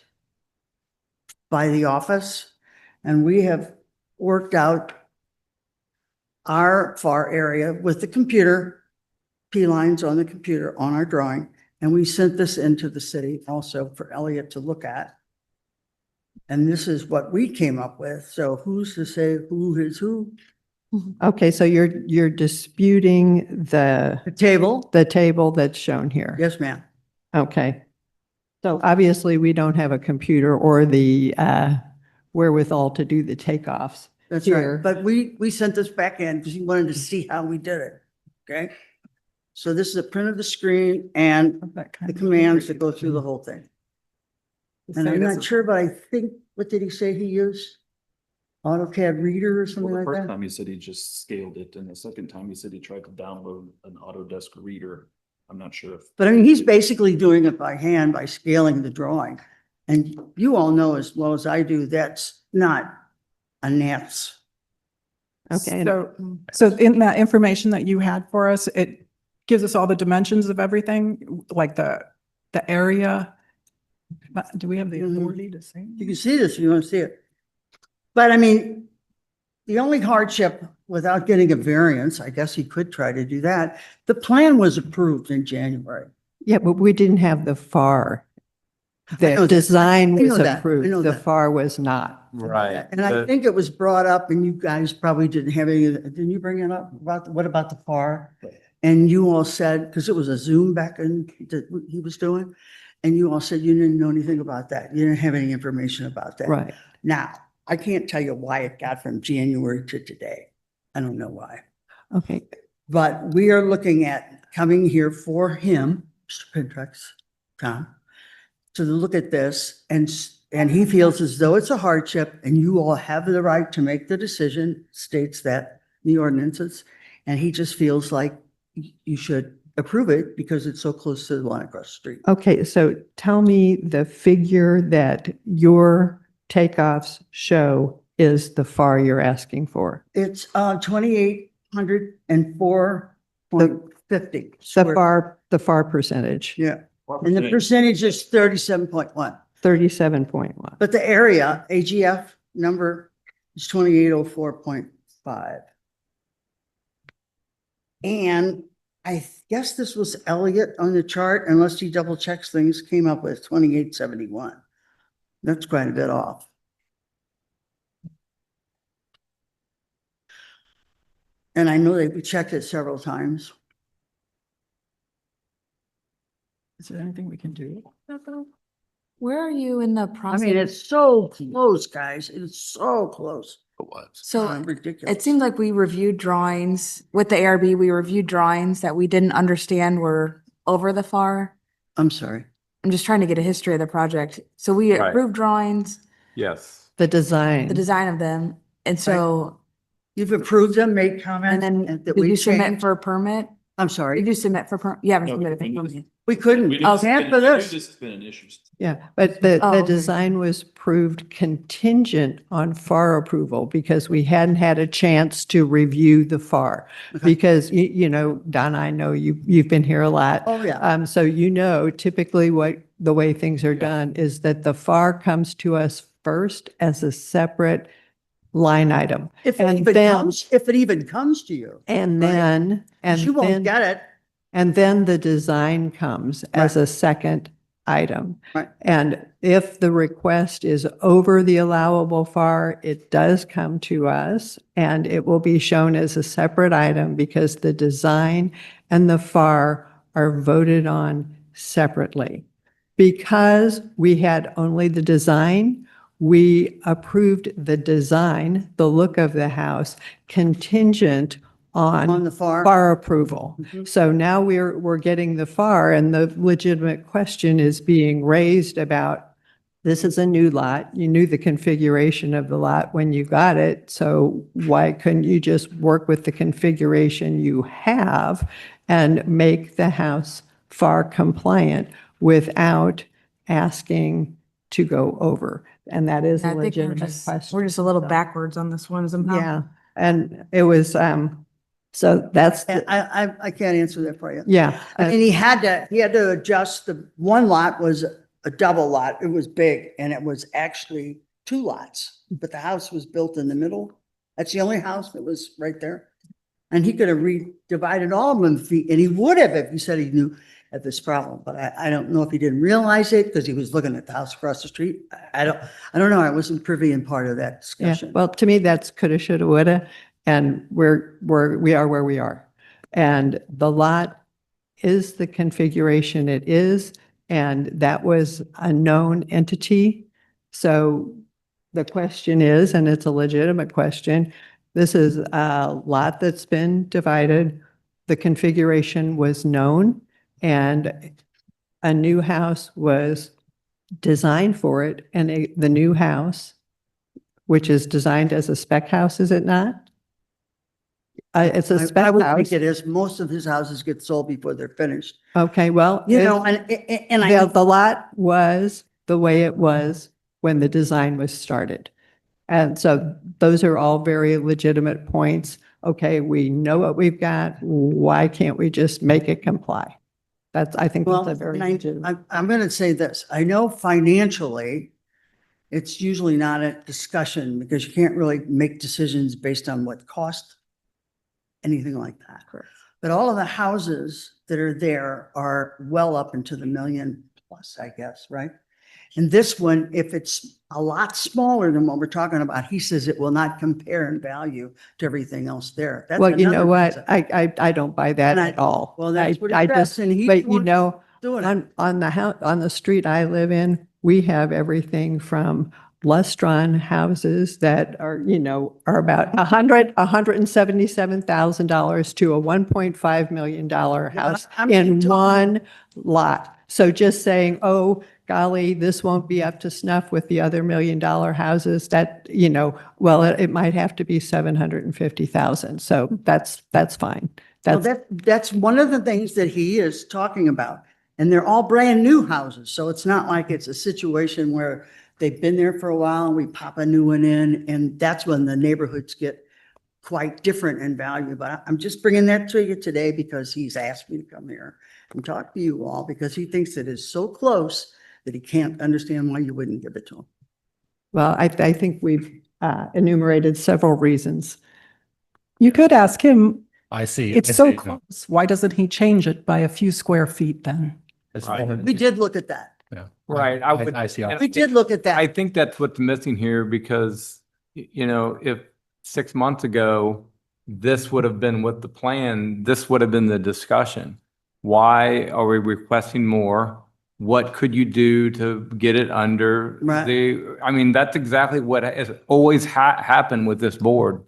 by the office, and we have worked out our FAR area with the computer, P lines on the computer on our drawing, and we sent this into the city also for Elliot to look at. And this is what we came up with. So who's to say who is who? Okay, so you're disputing the The table? table that's shown here. Yes, ma'am. Okay. So obviously, we don't have a computer or the wherewithal to do the takeoffs. That's Here. right. But we sent this back in because he wanted to see how we did it. Okay? So this is a print of the screen and the commands that go through the whole thing. And I'm not sure, but I think, what did he say he used? AutoCAD Reader or something Well, the like first that? time he said he just scaled it, and the second time he said he tried to download an Autodesk reader. I'm not sure if. But I mean, he's basically doing it by hand by scaling the drawing. And you all know as well as I do, that's not a NATS. Okay. So in that information that you had for us, it gives us all the dimensions of everything, like the area. But do we have the Mhm. authority to say? You can see this if you want to see it. But I mean, the only hardship without getting a variance, I guess he could try to do that. The plan was approved in January. Yeah, but we didn't have the FAR. know The that. design I know was that. I approved, know the that. FAR was not. Right. And I think it was brought up and you guys probably didn't have any, didn't you bring it up about, what about the FAR? And you all said, because it was a Zoom back in that he was doing, and you all said you didn't know anything about that. You didn't have any information about that. Right. Now, I can't tell you why it got from January to today. I don't know why. Okay. But we are looking at coming here for him, Mr. Pintrex, Tom, to look at this and he feels as though it's a hardship and you all have the right to make the decision, states that in the ordinances. And he just feels like you should approve it because it's so close to the one across the street. Okay, so tell me the figure that your takeoffs show is the FAR you're asking for. It's 2,804.50. The FAR percentage, Yeah, and the percentage is 37.1. 37.1. But the area, AGF number is 2,804.5. And I guess this was Elliott on the chart, unless he double checks things, came up with 2871. That's quite a bit off. And I know that we checked it several times. Is there anything we can do? Where are you in the I process? mean, it's so close, guys. It's so close. It was. So Ridiculous. it seemed like we reviewed drawings with the ARB, we reviewed drawings that we didn't understand were over the FAR. I'm sorry. I'm just trying to get a history of the project. So we Right. approved drawings, Yes. The design. the design of them. And so, You've approved them, made comments. and then that did we you submit changed. for a permit? I'm Did sorry. you submit for, you haven't No, submitted. we for didn't. permit. We couldn't. We knew Can't for this. This has been an issue. Yeah, but the Oh, okay. design was approved contingent on FAR approval because we hadn't had a chance to review the FAR. Okay. Because, you know, Don, I know you've been here a lot. Oh, yeah. So you know, typically the way things are done is that the FAR comes to us first as a separate line item. If and it then- even comes to you. And Right. then, 'Cause you won't then, get it. and then the design comes as Right. a second item. Right. And if the request is over the allowable FAR, it does come to us and it will be shown as a separate item because the design and the FAR are voted on separately. Because we had only the design, we approved the design, the look of the house, contingent On the far. FAR approval. Mhm. So now we're getting the FAR and the legitimate question is being raised about, this is a new lot. You knew the configuration of the lot when you got it. So why couldn't you just work with the configuration you have and make the house FAR compliant without asking to go over? And that is I a think we're legitimate just, question. we're just a little So- backwards on this one somehow. Yeah, and it was, so that's, And I can't answer that for you. yeah. And he had to adjust, the one lot was a double lot. It was big and it was actually two lots, but the house was built in the middle. That's the only house that was right there. And he could have redivided all of them and he would have if he said he knew at this problem, but I don't know if he didn't realize it because he was looking at the house across the street. I don't know. I wasn't privy and part of that Yeah, discussion. well, to me, that's coulda, shoulda, woulda, and we are where we are. And the lot is the configuration it is, and that was a known entity. So the question is, and it's a legitimate question, this is a lot that's been divided. The configuration was known, and a new house was designed for it, and the new house, which is designed as a spec house, is it not? It's a I spec would house. think it is. Most of his houses get sold before they're finished. Okay, well, You know, and I. the lot was the way it was when the design was started. And so those are all very legitimate points. Okay, we know what we've got. Why can't we just make it comply? I think Well, that's a very and legitimate. I'm going to say this. I know financially, it's usually not a discussion because you can't really make decisions based on what cost, anything like that. But all of the houses that are there are well up into the million plus, I guess, right? And this one, if it's a lot smaller than what we're talking about, he says it will not compare in value to everything else there. That's Well, you know another what? reason. I don't buy that And I- at all. Well, that's what I he just, does. And he's but the one doing it. on the house, on the street I live in, we have everything from Lustron houses that are, are about $177,000 to a $1.5 million house I'm in talking- one lot. So just saying, oh, golly, this won't be up to snuff with the other $1 million houses, that, well, it might have to be 750,000. So that's fine. Well, That's, that's one of the things that he is talking about. And they're all brand new houses. So it's not like it's a situation where they've been there for a while and we pop a new one in. And that's when the neighborhoods get quite different in value. But I'm just bringing that to you today because he's asked me to come here and talk to you all because he thinks it is so close that he can't understand why you wouldn't give it to him. well, I think we've enumerated several reasons. You could ask him I see. It's I so see. close. Why doesn't he change it by a few square feet then? It's Right. fine. We did look at that. Yeah. Right, I would- I see. and We did look at I that. think that's what's missing here because, you know, if 6 months ago, this would have been with the plan, this would have been the discussion. Why are we requesting more? What could you do to get it under Right. I mean, that's exactly what has always happened with this board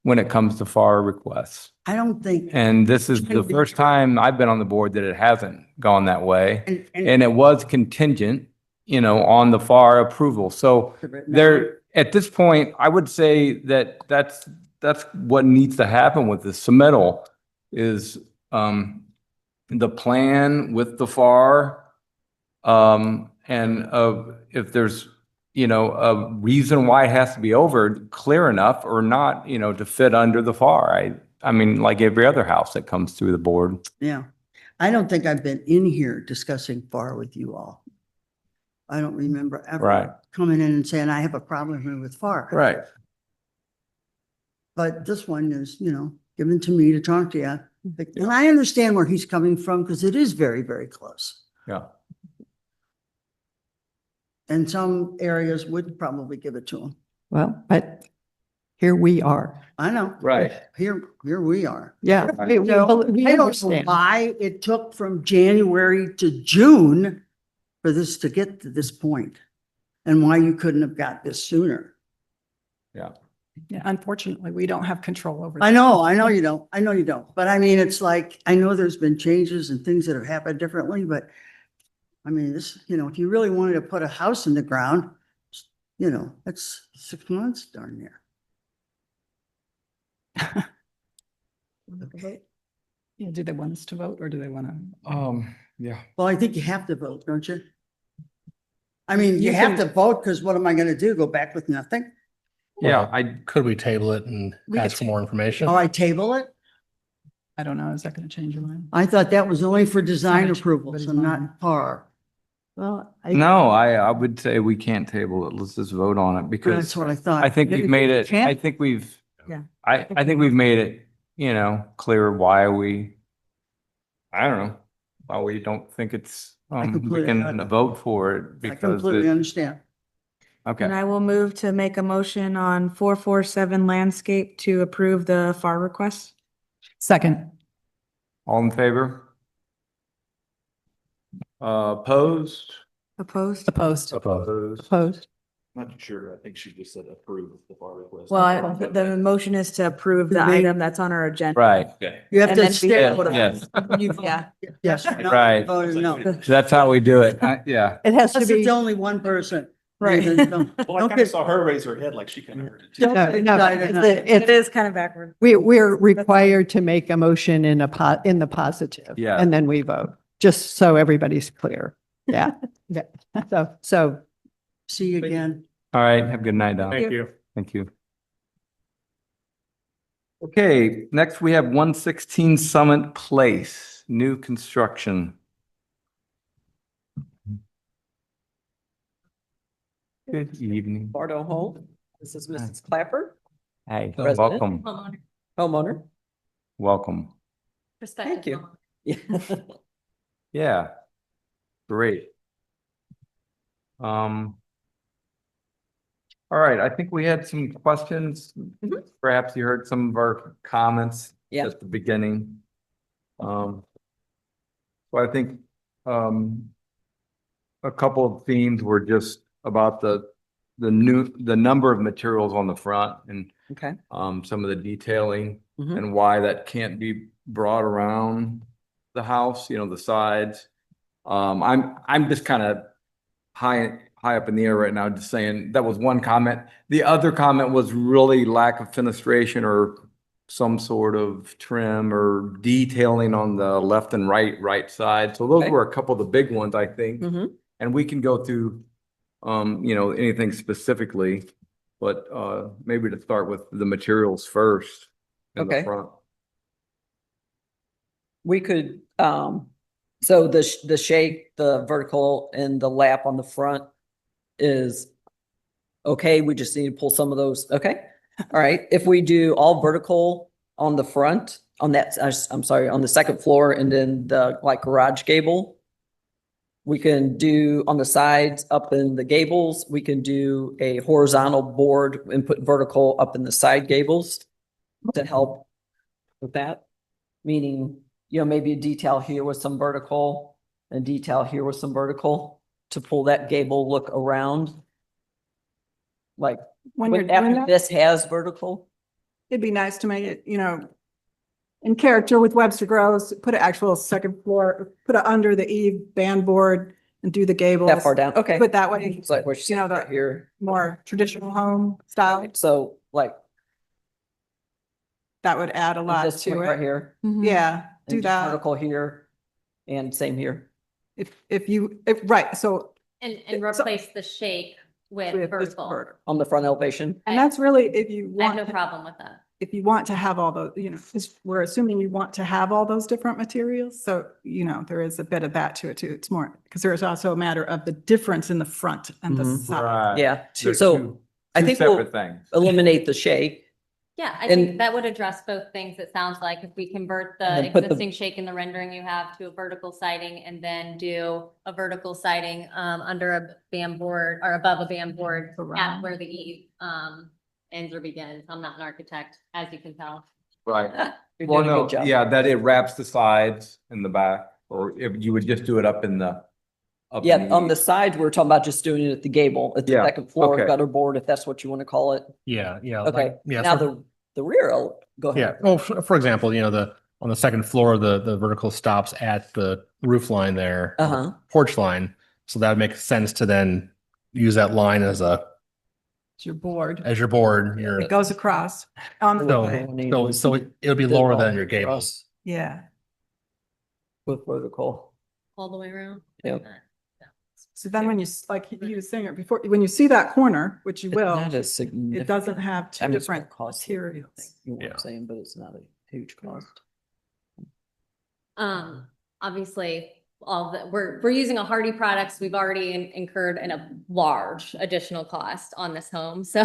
when it comes to FAR requests. I don't think, And this is the first time I've been on the board that it hasn't gone that way. and And it was contingent, you know, on the FAR approval. So there, at this point, I would say that that's what needs to happen with the submittal is, the plan with the FAR. And if there's, you know, a reason why it has to be over clear enough or not, you know, to fit under the FAR. I mean, like every other house that comes through the board. Yeah, I don't think I've been in here discussing FAR with you all. I don't remember Right. ever coming in and saying, I have a problem here with FAR. Right. But this one is, you know, given to me to talk to you. And I understand where he's coming from because it is very, very close. Yeah. And some areas would probably give it to him. Well, but here we are. I know. Right. Here we are. Yeah. we So, we I don't know understand. why it took from January to June for this to get to this point, and why you couldn't have got this sooner. Yeah, unfortunately, we don't have control over. I that. know you don't. I know you don't. But I mean, it's like, I know there's been changes and things that have happened differently, but I mean, this, you know, if you really wanted to put a house in the ground, you know, that's 6 months darn near. Yeah, do they want us to vote or do they want to? Yeah. Well, I think you have to vote, don't you? I mean, you You have can- to vote because what am I gonna do? Go back with nothing? Yeah, Could we table it and We could ask for more information? Oh, I table it? I don't know. Is that going to change your mind? I thought that was only for design Not a- approvals but and it's not FAR. Well, no, I would say we can't table it. Let's just vote on it That's because what I thought. I think we've made it, Can't? I think we've, Yeah. I think we've made it, you know, clear why I don't know, why we don't think it's, we completely can under- vote for it I because, completely understand. okay. And I will move to make a motion on 447 landscape to approve the FAR request. Second. All in favor? Opposed? Opposed? Opposed. Opposed. opposed. Not sure. I think she just said approve the FAR request. Well, the motion is to approve the They- item that's on our agenda. Right, Okay. You have And to then we stay. vote on it. yes, Yeah. Yes. or no, Right. vote or no. that's how we do it, yeah. It has to Unless be. it's only one person. Right. Then don't- Well, I don't kind of get- saw her raise her head like she kind of heard it too. don't No, get no, excited. it's- It is kind of backward. We're required to make a motion in in the positive. Yeah. And then we vote, just so everybody's clear. Yeah. Yeah. So See you again. All right, have a good night, Don. Thank you. Thank you. Okay, next we have 116 Summit Place, new construction. Good evening. Bardo Home. This is Mrs. Clapper, Hey, President. welcome, homeowner. welcome. Thank you. Yeah. Yeah, great. All right, I think we had some questions. Mhm. Perhaps you heard some of our comments Yeah. at the beginning. So I think, a couple of themes were just about the number of materials on the front and, Okay. some of the detailing Mhm. and why that can't be brought around the house, you know, the sides. I'm just kind of high up in the air right now, just saying that was one comment. The other comment was really lack of fenestration or some sort of trim or detailing on the left and right side. So those Okay. were a couple of the big ones, I think. Mhm. And we can go through, you know, anything specifically, but, maybe to start with the materials first in the Okay. front. We could, so the shake, the vertical and the lap on the front is okay. We just need to pull some of those. Okay. All right. If we do all vertical on the front, on that, I'm sorry, on the second floor and then the like garage gable. We can do on the sides up in the gables, we can do a horizontal board and put vertical up in the side gables to help with that. Meaning, maybe a detail here with some vertical and detail here with some vertical to pull that gable look around. Like When you're when doing after that, this has vertical. it'd be nice to make it, in character with Webster Groves, put an actual second floor, put it under the eave band board and do the gables. That far down, okay. Put that way, It's like what you know, right the here. more traditional home style. So like That would add a lot this to point right it. here. Yeah, do and just that. Vertical here and same here. Right, so. And So- replace the shake with with this vertical. vertical. On the front elevation. And that's really, if you I have want, no problem with that. if you want to have all those, 'cause we're assuming you want to have all those different materials. So, there is a bit of that to it too. It's more, because there's also a matter of the difference in the front and the Mhm. side. Right. Yeah, They're so two I think we'll separate things. eliminate the shake. Yeah, I And- think that would address both things. It sounds like if we convert And the then put the- existing shake in the rendering you have to a vertical siding and then do a vertical siding under a band board or above a band board at Around. where the eve ends or begins. I'm not an architect, as you can tell. Right. You're Well, doing a no, good job. yeah, that it wraps the sides in the back, or if you would just do it up in the. up in Yeah, on the eave. side, we're talking about just doing it at the gable, at the Yeah, second floor okay. gutter board, if that's what you want to call it. Yeah, yeah. Okay, like- Yeah. now so- the rear, go Yeah, ahead. well, for example, on the second floor, the vertical stops at the roof line there. the Uh-huh. Porch line, so that would make sense to then use that line as It's your board. your board, It goes across on the So- way. so it'll be lower than your gables. Yeah. With vertical. All the way around. Yep. So then when like he was saying it before, when you see that corner, which you will, Not a it significant. doesn't have I two mean, it's gonna different cost materials. You know what Yeah. I'm saying, but it's not a huge cost. Obviously, we're using a Hardy products. We've already incurred a large additional cost on this home. So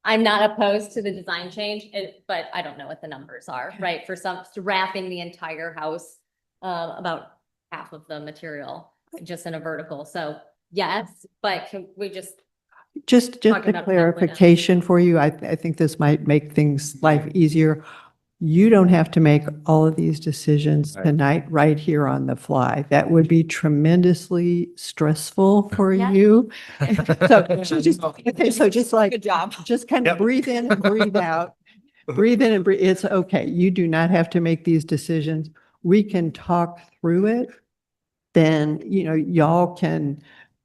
I'm not opposed to the design change, but I don't know what the numbers are, right? For wrapping the entire house, about half of the material just in a vertical. So yes, but can we just, Just Talking a about it halfway down. clarification for you. I think this might make things life easier. You don't have to make all of these decisions Right. tonight, right here on the fly. That would be tremendously stressful for Yeah. you. So just like, Good job. just kind of Yep. breathe in and breathe out. Breathe in and breathe. It's okay. You do not have to make these decisions. We can talk through it. Then, y'all can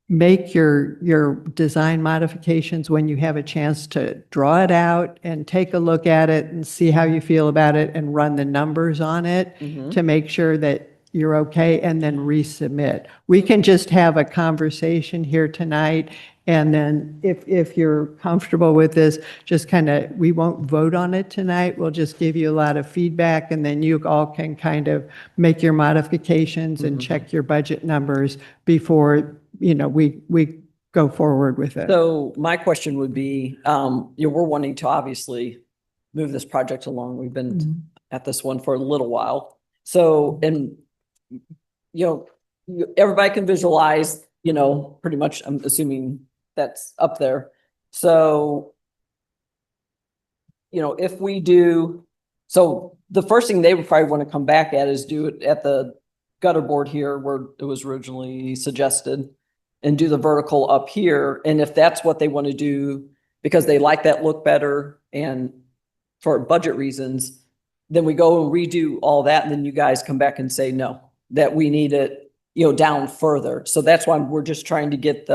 make your design modifications when you have a chance to draw it out and take a look at it and see how you feel about it and run the numbers on it Mhm. to make sure that you're okay, and then resubmit. We can just have a conversation here tonight, and then if you're comfortable with this, just we won't vote on it tonight. We'll just give you a lot of feedback, and then you all can kind of make your modifications and Mhm. check your budget numbers before, we go forward with it. So my question would be, we're wanting to obviously move this project along. We've been Mhm. at this one for a little while. So, and, everybody can visualize, pretty much, I'm assuming that's up there. So, if we do, so the first thing they would probably want to come back at is do it at the gutter board here where it was originally suggested, and do the vertical up here. And if that's what they want to do, because they like that look better and for budget reasons, then we go and redo all that. And then you guys come back and say, no, that we need it, down further. So that's why we're just trying to get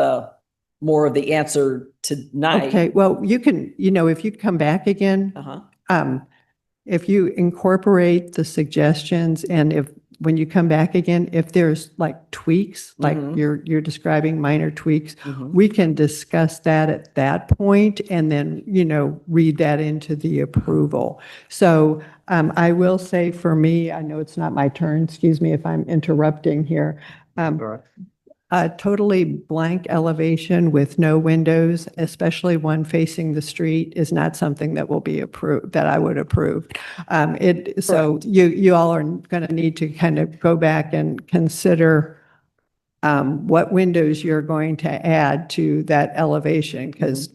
more of the answer tonight. Okay, well, you can, if you come back again, Uh-huh. if you incorporate the suggestions, and when you come back again, if there's like tweaks, like Mhm. you're describing minor tweaks, Mhm. we can discuss that at that point and then, read that into the approval. So I will say for me, I know it's not my turn, excuse me if I'm interrupting here. All right. a totally blank elevation with no windows, especially one facing the street, is not something that will be approved, that I would approve. So you all are going to need to kind of go back and consider what windows you're going to add to that elevation, because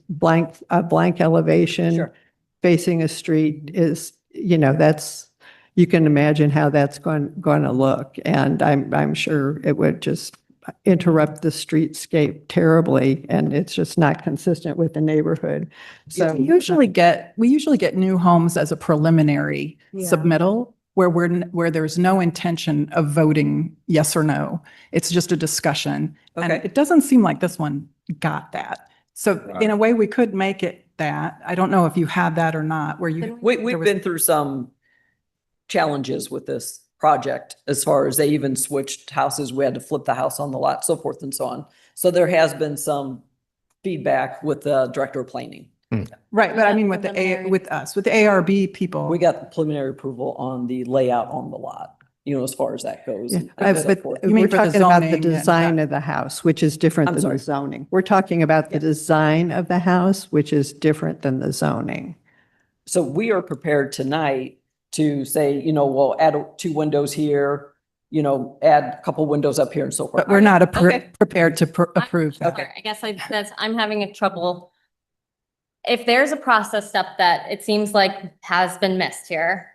a blank elevation Sure. facing a street is, that's, you can imagine how that's going to look. And I'm sure it would just interrupt the streetscape terribly, and it's just not consistent with the neighborhood. So We usually get new homes as a preliminary Yeah. submittal where there's no intention of voting yes or no. It's just a discussion. And Okay. it doesn't seem like this one got that. So Right. in a way, we could make it that. I don't know if you had that or not, where you. We've there was- been through some challenges with this project as far as they even switched houses. We had to flip the house on the lot, so forth and so on. So there has been some feedback with the director of planning. Right, but I mean with Preliminary. with us, with the ARB people. We got the preliminary approval on the layout on the lot, as far as that goes. Yeah, and so but forth. You mean we're for the talking about the zoning and design that- of the house, which is different I'm than sorry. the zoning. We're talking about the Yeah. design of the house, which is different than the zoning. So we are prepared tonight to say, we'll add 2 windows here, add a couple windows up here and so forth. But we're not Okay. prepared to approve that. Okay, I guess I'm having a trouble. If there's a process step that it seems like has been missed here,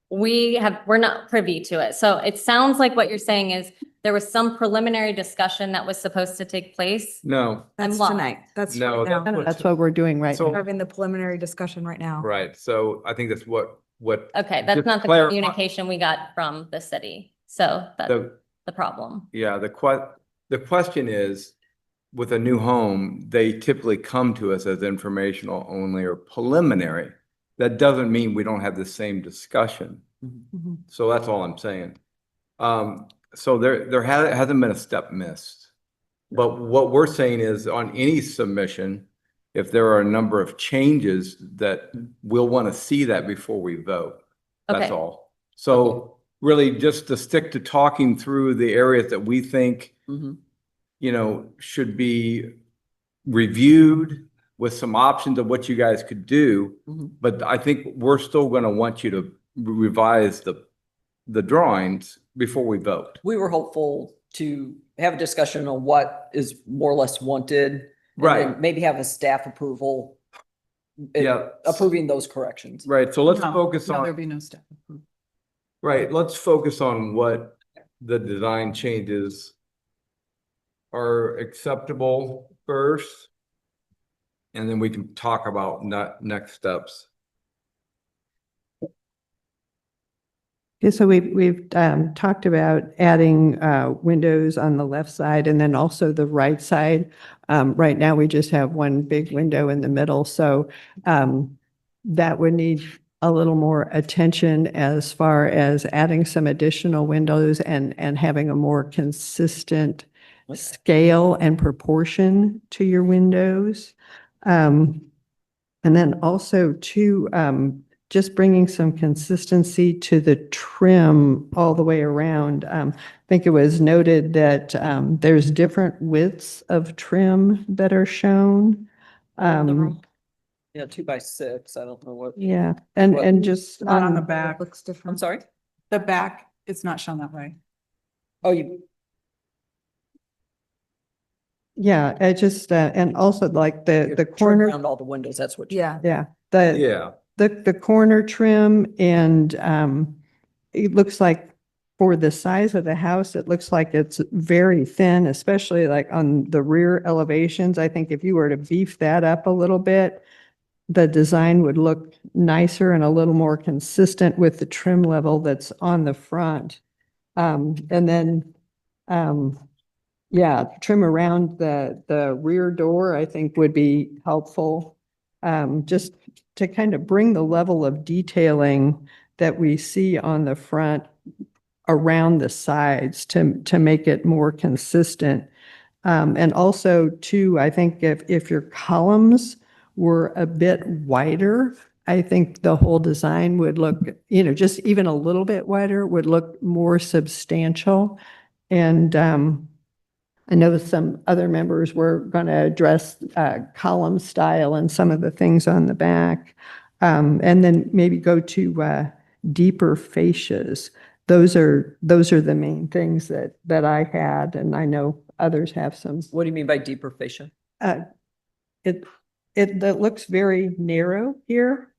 we're not privy to it. So it sounds like what you're saying is there was some preliminary discussion that was supposed to take place. No, That's lost. tonight. That's No, right now. that's That's what we're doing right So- now. Having the preliminary discussion right now. right. So I think that's what Okay, that's Just not the clarify- communication we got from the city. So that's the, the problem. yeah, the question is, with a new home, they typically come to us as informational only or preliminary. That doesn't mean we don't have the same discussion. Mhm. So that's all I'm saying. So there hasn't been a step missed. But what we're saying is on any submission, if there are a number of changes that we'll want to see that before we vote. That's Okay. all. So really just to stick to talking through the areas that we think, Mhm. should be reviewed with some options of what you guys could do. Mhm. But I think we're still going to want you to revise the drawings before we vote. We were hopeful to have a discussion on what is more or less wanted. and then Right. Maybe have a staff approval. Yeah. Approving those corrections. Right, so let's No, focus no, there'll on, be no step approval. right, let's focus on what the design changes are acceptable first. And then we can talk about next steps. Okay, so we've talked about adding windows on the left side and then also the right side. Right now, we just have one big window in the middle, so that would need a little more attention as far as adding some additional windows and having a more consistent scale and proportion to your windows. And then also just bringing some consistency to the trim all the way around. I think it was noted that there's different widths of trim that are shown. Yeah, 2x6. I don't know what. Yeah, What- and just Not on the on, back. Looks I'm different. sorry? The back, it's not shown that way. Oh, you, yeah, it just, and also like the trim corner, around all the windows. That's what. Yeah. yeah, the, Yeah, the corner trim and it looks like for the size of the house, it looks like it's very thin, especially like on the rear elevations. I think if you were to beef that up a little bit, the design would look nicer and a little more consistent with the trim level that's on the front. And then, yeah, trim around the rear door, I think would be helpful. Just to kind of bring the level of detailing that we see on the front around the sides to make it more consistent. And also too, I think if your columns were a bit wider, I think the whole design would look, just even a little bit wider would look more substantial. And I know some other members were going to address column style and some of the things on the back. And then maybe go to deeper fascias. Those are the main things that I had, and I know others have some. What do you mean by deeper fascia? It looks very narrow here.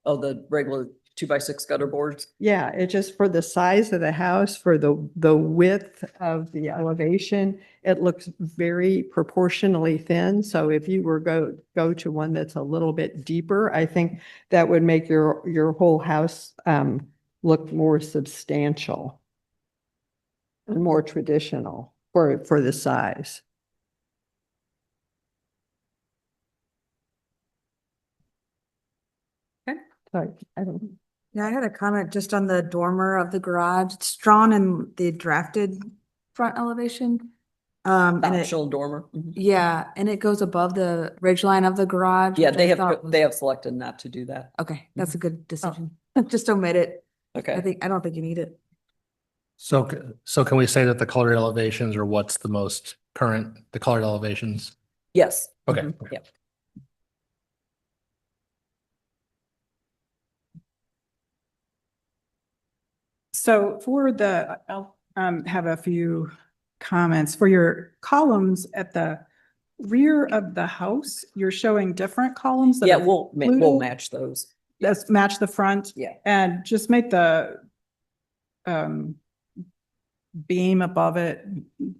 Oh, the regular 2x6 gutter boards? Yeah, it just for the size of the house, for the width of the elevation, it looks very proportionally thin. So if you were go to one that's a little bit deeper, I think that would make your whole house look more substantial and more traditional for the size. So I don't. Yeah, I had a comment just on the dormer of the garage. It's drawn in the drafted front elevation. And it, Optional dormer? Mhm. yeah, and it goes above the ridge line of the garage. Yeah, which I they thought was- have selected not to do that. Okay, that's a good decision. Just omit it. Okay. I don't think you need it. So, so can we say that the colored elevations are what's the most current, the colored elevations? Yes. Okay. Mhm. Yeah. So for I'll have a few comments. For your columns at the rear of the house, you're showing different columns that Yeah, are we'll fluted. match those. Let's match the front. Yeah. And just make the beam above it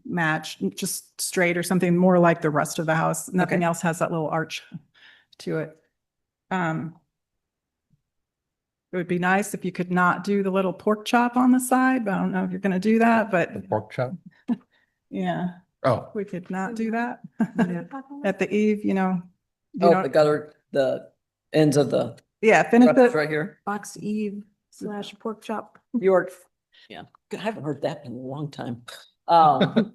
match, just straight or something more like the rest of the house. Nothing Okay. else has that little arch to it. It would be nice if you could not do the little pork chop on the side, but I don't know if you're gonna do that, but The pork chop? yeah, Oh, we could not do that. Yeah. At the eve, you know. Oh, the gutter, the ends of the Yeah, finish gutters it. right here. Box Eve / pork chop. You are, yeah. Good, I haven't heard that in a long time. You're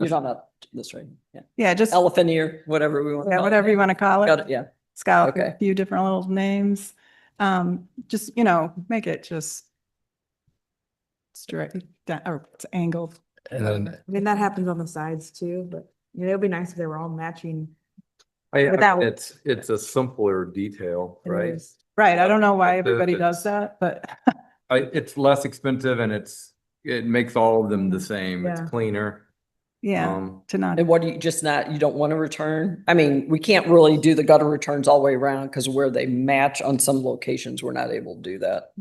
talking about this right? Yeah. Yeah, just, Elephant ear, whatever we want. to yeah, call it. whatever you want to call Got it. it, yeah. It's got Okay. a few different little names. Just, make it just straight, or it's angled. and then I mean, that happens on the sides too, but it'd be nice if they were all matching. I Without- it's a simpler detail, It right? is. Right, I don't know why The- everybody it's- does that, but It's less expensive and it makes all of them the same. It's Yeah. cleaner. yeah, to not. And what do you you don't want to return? I mean, we can't really do the gutter returns all the way around because where they match on some locations, we're not able to do that.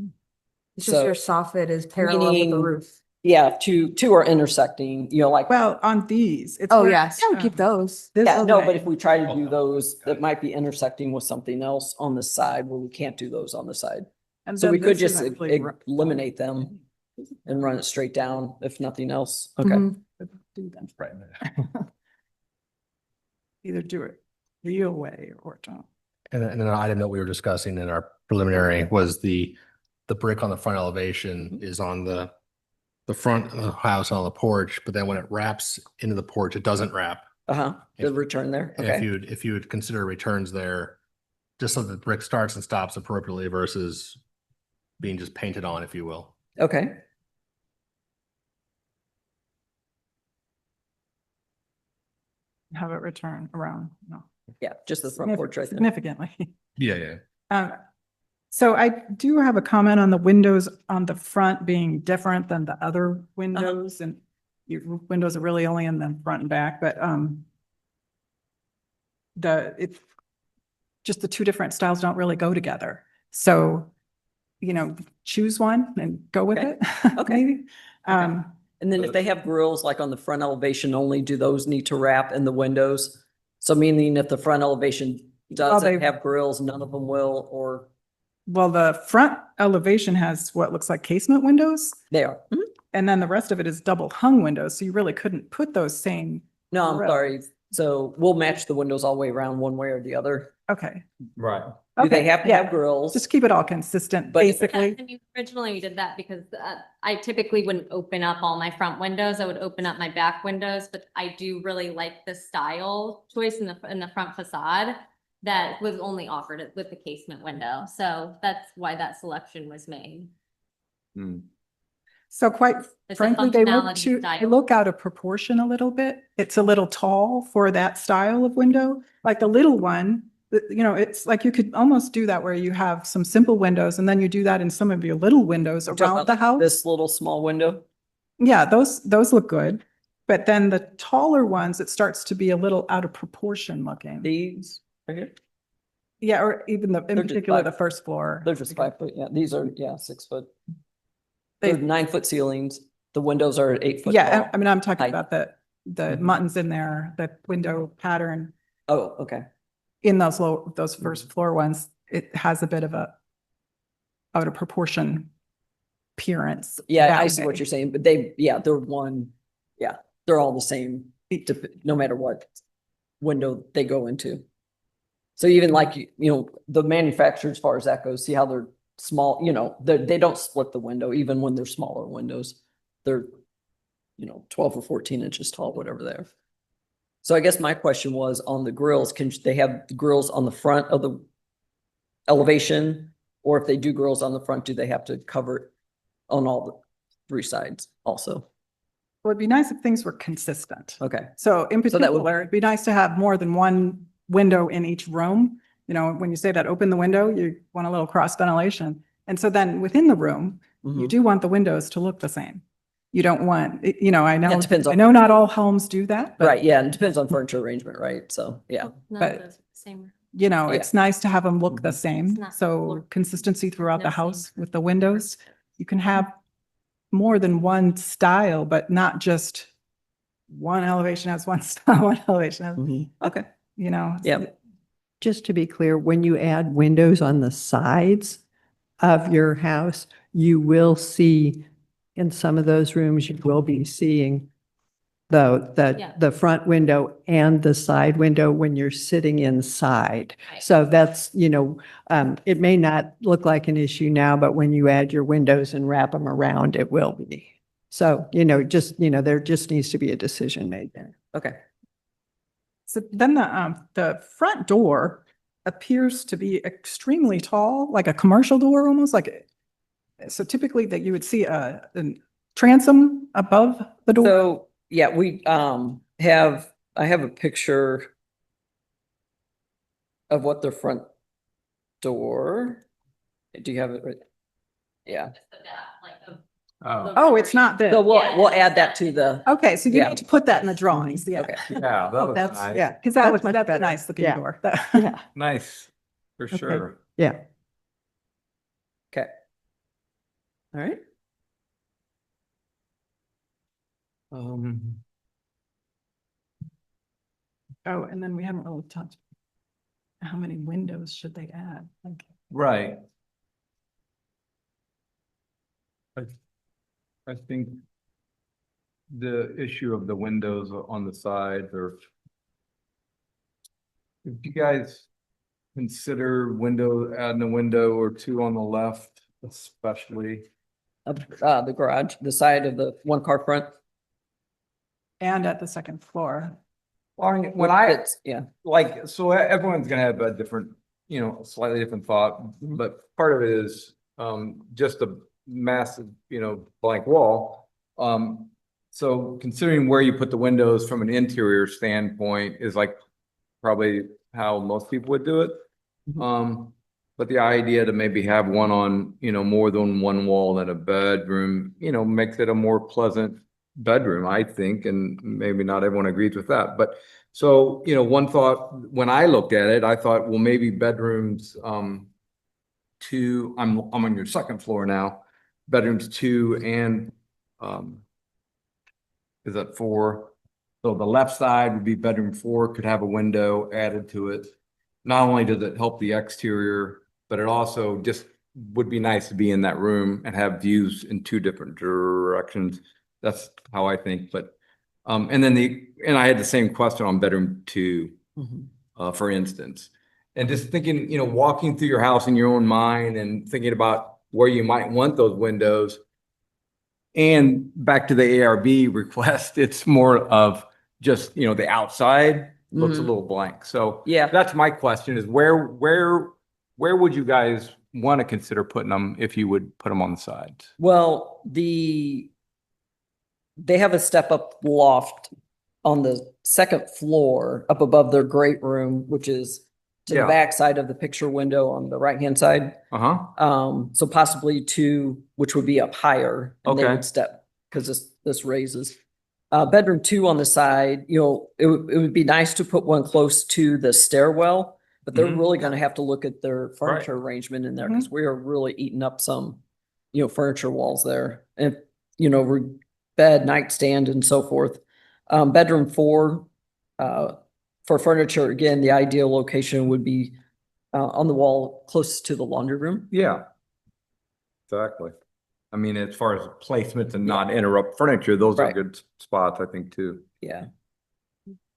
It's just So- your soffit is parallel with the Meaning- roof. Yeah, two are intersecting, like. Well, on these. it's Oh, where- yeah, still keep those. This- Yeah, no, but okay. if we try to do those, that might be intersecting with something else on the side where we can't do those on the side. And So then we could this just isn't really eliminate them and run it straight down, if nothing else. Okay. Mhm. Do them. right. Either do it real way or don't. And then an item that we were discussing in our preliminary was the brick on the front elevation is on the front of the house on the porch, but then when it wraps into the porch, it doesn't wrap. Uh-huh, the If- return there, And If okay. you would consider returns there, just so that the brick starts and stops appropriately versus being just painted on, if you will. Okay, Have it return around, no. yeah, just the front porch right there. Significantly. Yeah, yeah. So I do have a comment on the windows on the front being different than the other Uh-huh. windows, and your windows are really only in the front and back, but just the two different styles don't really go together. So, choose one and go with Okay. it. Okay. Maybe. And then if they have grills, like on the front elevation only, do those need to wrap in the windows? So meaning if the front elevation doesn't they- have grills, none of them will, or Well, the front elevation has what looks like casement windows, they are? Mhm. and then the rest of it is double hung windows, so you really couldn't put those same, No, I'm Grill. sorry. So we'll match the windows all the way around one way or the other. okay. Right. Do they Okay, have to yeah. have grills? Just keep it all consistent, But- basically. I mean, originally we did that because I typically wouldn't open up all my front windows. I would open up my back windows, but I do really like the style choice in the front facade that was only offered with the casement window. So that's why that selection was made. Hmm. So quite It's a frankly, they look functionality they style. look out of proportion a little bit. It's a little tall for that style of window. Like the little one, you know, it's like you could almost do that where you have some simple windows and then you do that in some of your little windows Talking around about the house. This little small window. Yeah, those look good. But then the taller ones, it starts to be a little out of proportion looking. These right here. Yeah, or even in They're just particular, the 5 first floor. They're just 5 foot. Yeah, these are, yeah, 6 foot. They- They're 9 foot ceilings. The windows are 8 foot Yeah, tall. I mean, I'm talking height. about the Mhm. muttons in there, the window pattern Oh, okay. in those first floor ones. It has a bit of a out of proportion appearance. Yeah, that I see what way. you're saying, but they're all the same, no matter what window they go into. So even like, the manufacturer, as far as that goes, see how they're small, they don't split the window, even when they're smaller windows. They're, 12 or 14 inches tall, whatever they are. So I guess my question was on the grills, can they have the grills on the front of the elevation? Or if they do grills on the front, do they have to cover it on all the 3 sides also? Well, it'd be nice if things were consistent. Okay. So in So that would- particular, it'd be nice to have more than one window in each room. You know, when you say that open the window, you want a little cross ventilation. And so then within the room, you Mhm. do want the windows to look the same. You don't want, I know, That depends I on- know not all homes do that, but Right, yeah, and it depends on furniture arrangement, right? So, yeah. None but- of those are the same. Yeah. Yeah. It's nice to have them look the It's same. not So floor- consistency throughout no the same. house with the windows. You can have more than one style, but not just one elevation has one style, one elevation has, Okay. Yeah. Just to be clear, when you add windows on the sides of your house, you will see in some of those rooms, you will be seeing Yeah. the front window and the side window when you're sitting inside. Right. So that's, it may not look like an issue now, but when you add your windows and wrap them around, it will be. So, there just needs to be a decision made there. Okay. So then the front door appears to be extremely tall, like a commercial door almost so typically that you would see a transom above the door. So, yeah, we I have a picture of what the front door. Do you have it right? Yeah. Oh, Oh, it's not this. So we'll add that to the, Okay, so you Yeah. need to put that in the drawings. Yeah. okay. yeah, that Oh, was that's, nice. yeah, because that was, much that's a better. nice looking Yeah. door. Yeah, Nice, for Okay. sure. yeah. Okay. All right. Oh, and then we haven't really touched. How many windows should they add? Like, Right. I think the issue of the windows on the sides or if you guys consider adding a window or 2 on the left, especially. The garage, the side of the 1-car front. and at the second floor. Yeah. Like, so everyone's gonna have a different, slightly different thought, but part of it is, just a massive, blank wall. So considering where you put the windows from an interior standpoint is like probably how most people would do it. But the idea to maybe have one on, more than one wall in a bedroom, makes it a more pleasant bedroom, I think, and maybe not everyone agrees with that, but so, one thought, when I looked at it, I thought, well, maybe bedrooms, 2, I'm on your second floor now, bedrooms 2 and, is that 4? So the left side would be bedroom 4, could have a window added to it. Not only does it help the exterior, but it also just would be nice to be in that room and have views in 2 different directions. That's how I think, but, and I had the same question on bedroom 2, for instance. And just thinking, walking through your house in your own mind and thinking about where you might want those windows. And back to the ARB request, it's more of just, the outside looks a Mhm. little blank. So Yeah. that's my question is where would you guys want to consider putting them if you would put them on the sides? Well, they have a step up loft on the second floor up above their great room, which is to the Yeah. back side of the picture window on the right-hand side. Uh-huh. So possibly two, which would be up higher. And they Okay. would step, because this raises. Bedroom two on the side, it would be nice to put one close to the stairwell, but they're Mhm. really gonna have to look at their furniture arrangement in there, because we are really eating up some, furniture walls there. And, bed, nightstand and so forth. Bedroom four, for furniture, again, the ideal location would be on the wall closest to the laundry room. Yeah. Exactly. I mean, as far as placement and not interrupt furniture, those are Right. good spots, I think, too. Yeah.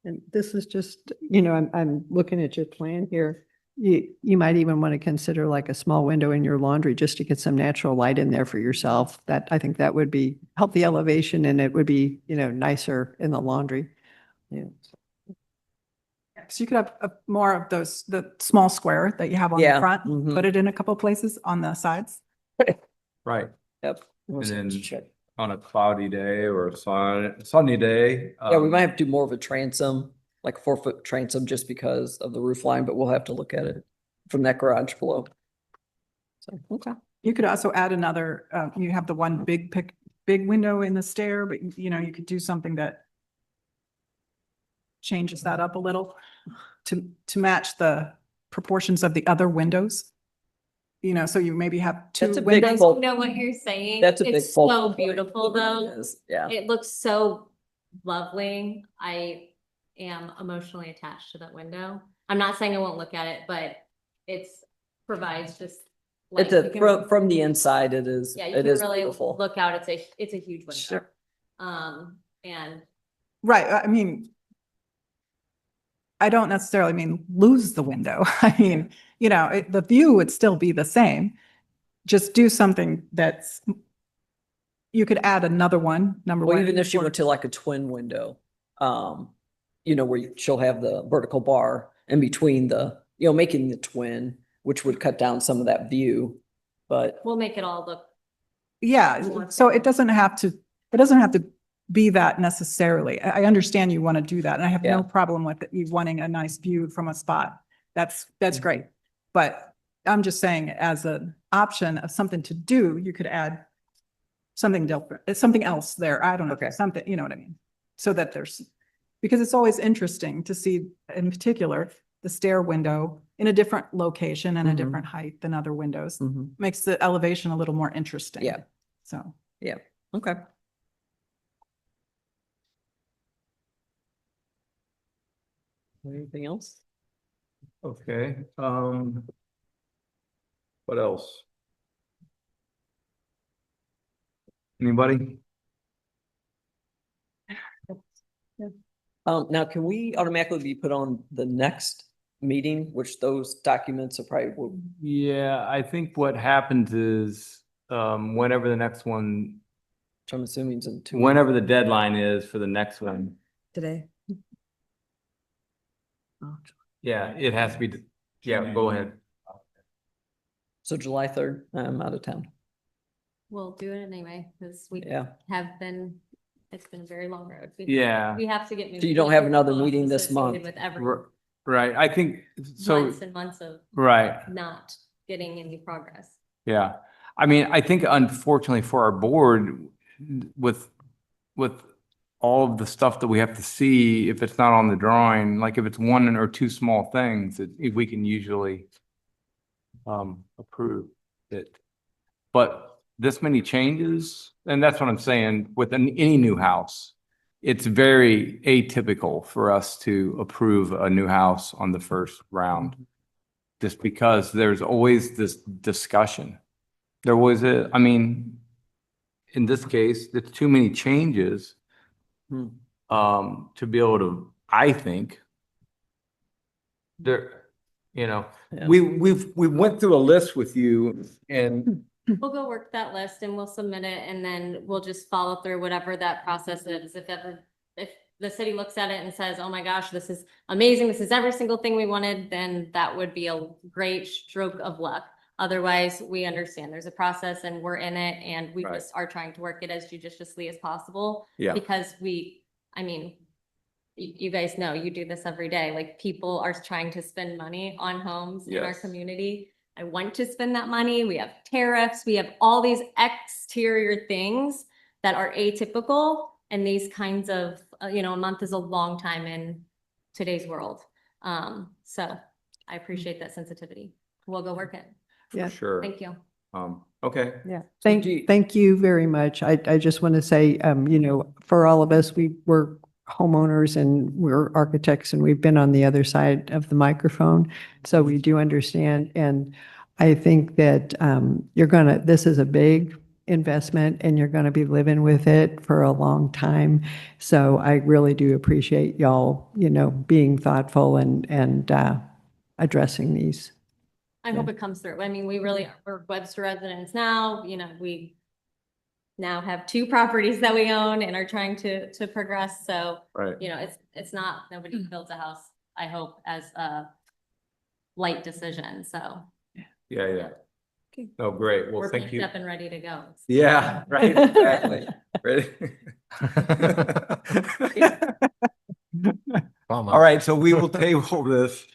And this is just, I'm looking at your plan here. You might even want to consider like a small window in your laundry just to get some natural light in there for yourself. I think that would help the elevation, and it would be, nicer in the laundry. Yeah. So you could have more of the small square that you have on the Yeah, front, mhm. put it in a couple places on the sides. Right. Yep. And then on a cloudy day or a sunny day. Yeah, we might have to do more of a transom, like 4-foot transom, just because of the roof line, but we'll have to look at it from that garage below. So, okay. You could also add another, you have the one big window in the stair, but you could do something that changes that up a little to match the proportions of the other windows. So you maybe have two That's a big windows. bulk. You know what you're saying? That's a big It's bulk so point. beautiful though. Yes, yeah. It looks so lovely. I am emotionally attached to that window. I'm not saying I won't look at it, but provides just. light. It's You can- from the inside, it is, Yeah, you it can is really beautiful. look out. It's a huge window. Sure. And Right, I mean, I don't necessarily mean lose the window. I mean, the view would still be the same. Just do something you could add another one, number Well, one. even if she went to like a twin window, where she'll have the vertical bar in between making the twin, which would cut down some of that view, but. we'll make it all look. Yeah, so it doesn't have to be that necessarily. I understand you want to do that, and I have no Yeah. problem with you wanting a nice view from a spot. That's Mm-hmm. great. But I'm just saying, as an option of something to do, you could add something different, something else there. I don't know, Okay. something, you know what I mean? So that because it's always interesting to see, in particular, the stair window in a different location and a Mhm. different height than other windows. Mhm. Makes the elevation a little more interesting. Yeah. So. Okay. Anything else? Okay, what else? Anybody? Now, can we automatically be put on the next meeting, which those documents are probably, Yeah, I think what happens is, whenever the next one, which I'm assuming is in 2 whenever the deadline is for the next one, Today. yeah, it has to be, yeah, go ahead. So July 3rd, I'm out of town. We'll do it anyway, because we Yeah. have been, it's been a very long road. Yeah, We have to get. So you don't have another moving meeting this associated month? With every right, I think, so, months and months of right. not getting any progress. Yeah, I mean, I think unfortunately for our board, with all of the stuff that we have to see, if it's not on the drawing, like if it's one or two small things, we can usually approve it. But this many changes, and that's what I'm saying, with any new house, it's very atypical for us to approve a new house on the first round. Just because there's always this discussion. There was I mean, in this case, it's too many changes Hmm. to be able to, I think. Yeah. We went through a list with you and We'll go work that list and we'll submit it and then we'll just follow through whatever that process is. If the city looks at it and says, oh my gosh, this is amazing, this is every single thing we wanted, then that would be a great stroke of luck. Otherwise, we understand there's a process and we're in it and we Right. just are trying to work it as judiciously as possible. Yeah. Because I mean, you guys know, you do this every day, like people are trying to spend money on homes in our Yes. community. I want to spend that money. We have tariffs, we have all these exterior things that are atypical. And these kinds of, a month is a long time in today's world. So I appreciate that sensitivity. We'll go work it. Yeah. Sure. Thank you. Okay. Yeah, do you- thank you very much. I just want to say, for all of us, we're homeowners and we're architects and we've been on the other side of the microphone. So we do understand. And I think that this is a big investment and you're going to be living with it for a long time. So I really do appreciate y'all, being thoughtful and addressing these. I hope it comes through. I mean, we're Webster residents now, we now have 2 properties that we own and are trying to progress. So, Right. it's not, nobody builds a house, I hope, as a light decision. So Yeah. Oh, great. Well, we're thank you. up and ready to go. Yeah, right, exactly. Ready? All right, so we will table this.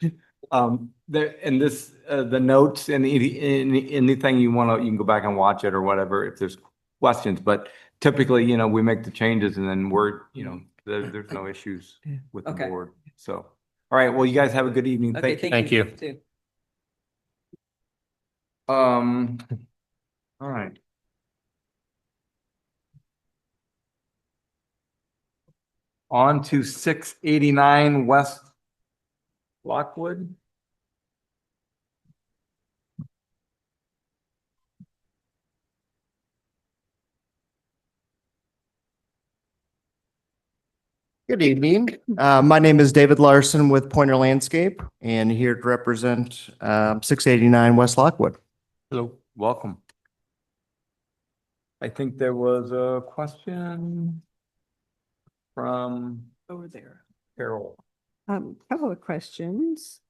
The notes and anything you want to, you can go back and watch it or whatever if there's questions, but typically, we make the changes and then there's no issues with the Okay. board. So, all right, well, you guys have a good evening. Okay, Thank you. Thank you. too. All right. On to 689 West Lockwood. Good evening. My name is David Larson with Pointer Landscape and here to represent 689 West Lockwood. Hello, welcome. I think there was a question from Over there. Carol. Couple of questions.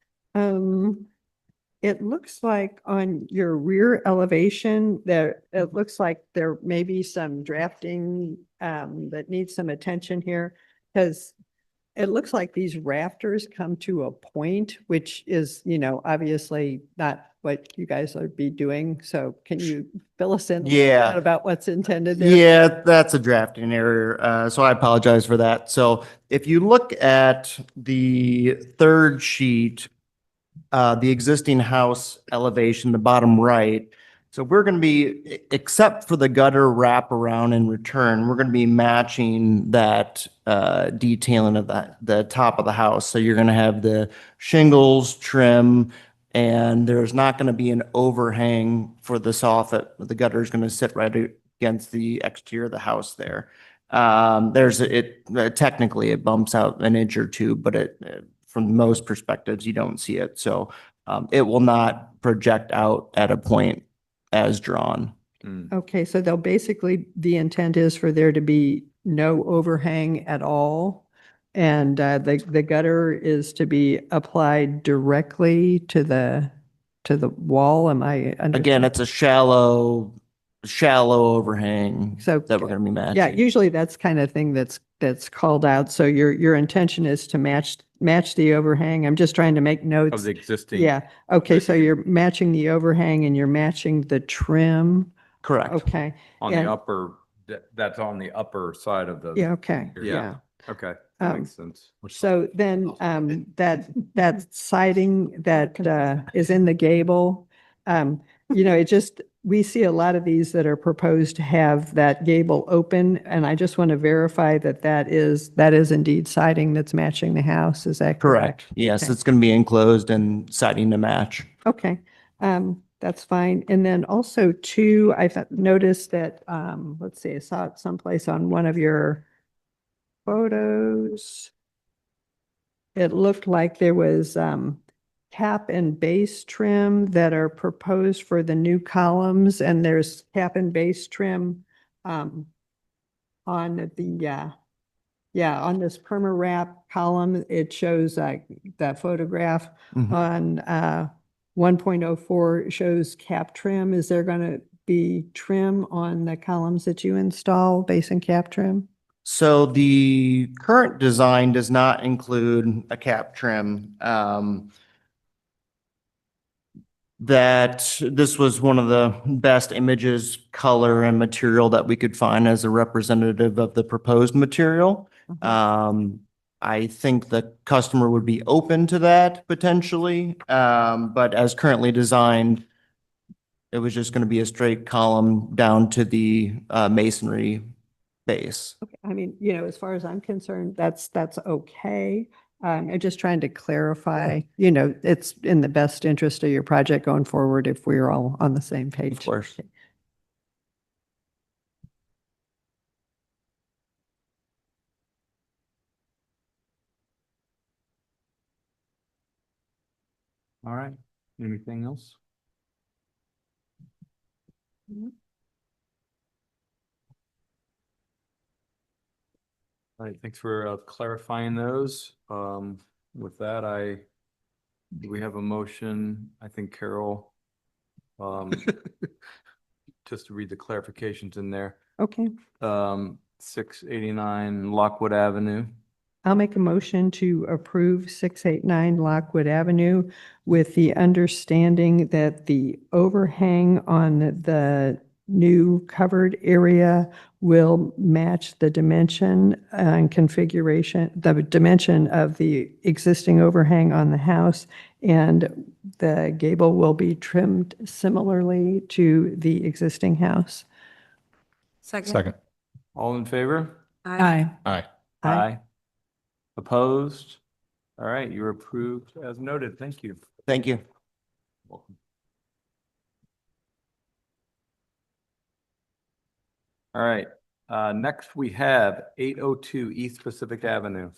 It looks like on your rear elevation there, it looks like there may be some drafting that needs some attention here. Because it looks like these rafters come to a point, which is, obviously not what you guys would be doing. So can you fill us in a little Yeah. bit about what's intended there? Yeah, that's a drafting error. So I apologize for that. So if you look at the third sheet, the existing house elevation, the bottom right. So we're going to be, except for the gutter wraparound in return, we're going to be matching that detailing of the top of the house. So you're going to have the shingles, trim, and there's not going to be an overhang for the soffit. The gutter is going to sit right against the exterior of the house there. Technically it bumps out an inch or two, but from most perspectives, you don't see it. So it will not project out at a point as drawn. Okay, so the intent is for there to be no overhang at all. And the gutter is to be applied directly to the wall. Am I? Again, it's a shallow overhang So- that we're going to be matching. Yeah, usually that's kind of thing that's called out. So your intention is to match the overhang. I'm just trying to make Of notes. the existing. Yeah, okay, so you're matching the overhang and you're matching the trim. Correct. Okay, On and- the upper, that's on the upper side of the. yeah, okay, Yeah. yeah. Okay, that Um, makes sense. So then, that siding that is in the gable, we see a lot of these that are proposed to have that gable open, and I just want to verify that is indeed siding that's matching the house. Is that correct? Correct. Yes, Okay. it's going to be enclosed and siding to match. Okay, that's fine. And then also too, noticed that, let's see, I saw it someplace on one of your photos. It looked like there was, cap and base trim that are proposed for the new columns, and there's cap and base trim, on on this perma wrap column. It shows, the photograph Mhm. on, 1.04 shows cap trim. Is there going to be trim on the columns that you install, base and cap trim? So the current design does not include a cap trim. That this was one of the best images, color and material that we could find as a representative of the proposed material. I think the customer would be open to that potentially, but as currently designed, it was just going to be a straight column down to the masonry base. Okay, I mean, as far as I'm concerned, that's okay. I'm just trying to clarify, it's in the best interest of your project going forward if we're all on the same page. Of course. All right. Anything else? All right, thanks for clarifying those. With that, do we have a motion? I think Carol, just to read the clarifications in there. Okay, 689 Lockwood Avenue. I'll make a motion to approve 689 Lockwood Avenue with the understanding that the overhang on the new covered area will match the dimension and configuration, the dimension of the existing overhang on the house, and the gable will be trimmed similarly to the existing house. Second. All in favor? Aye. Aye. Aye. Opposed? All right, you're approved as noted. Thank you. Thank you. Welcome. All right, next we have 802 East Pacific Avenue.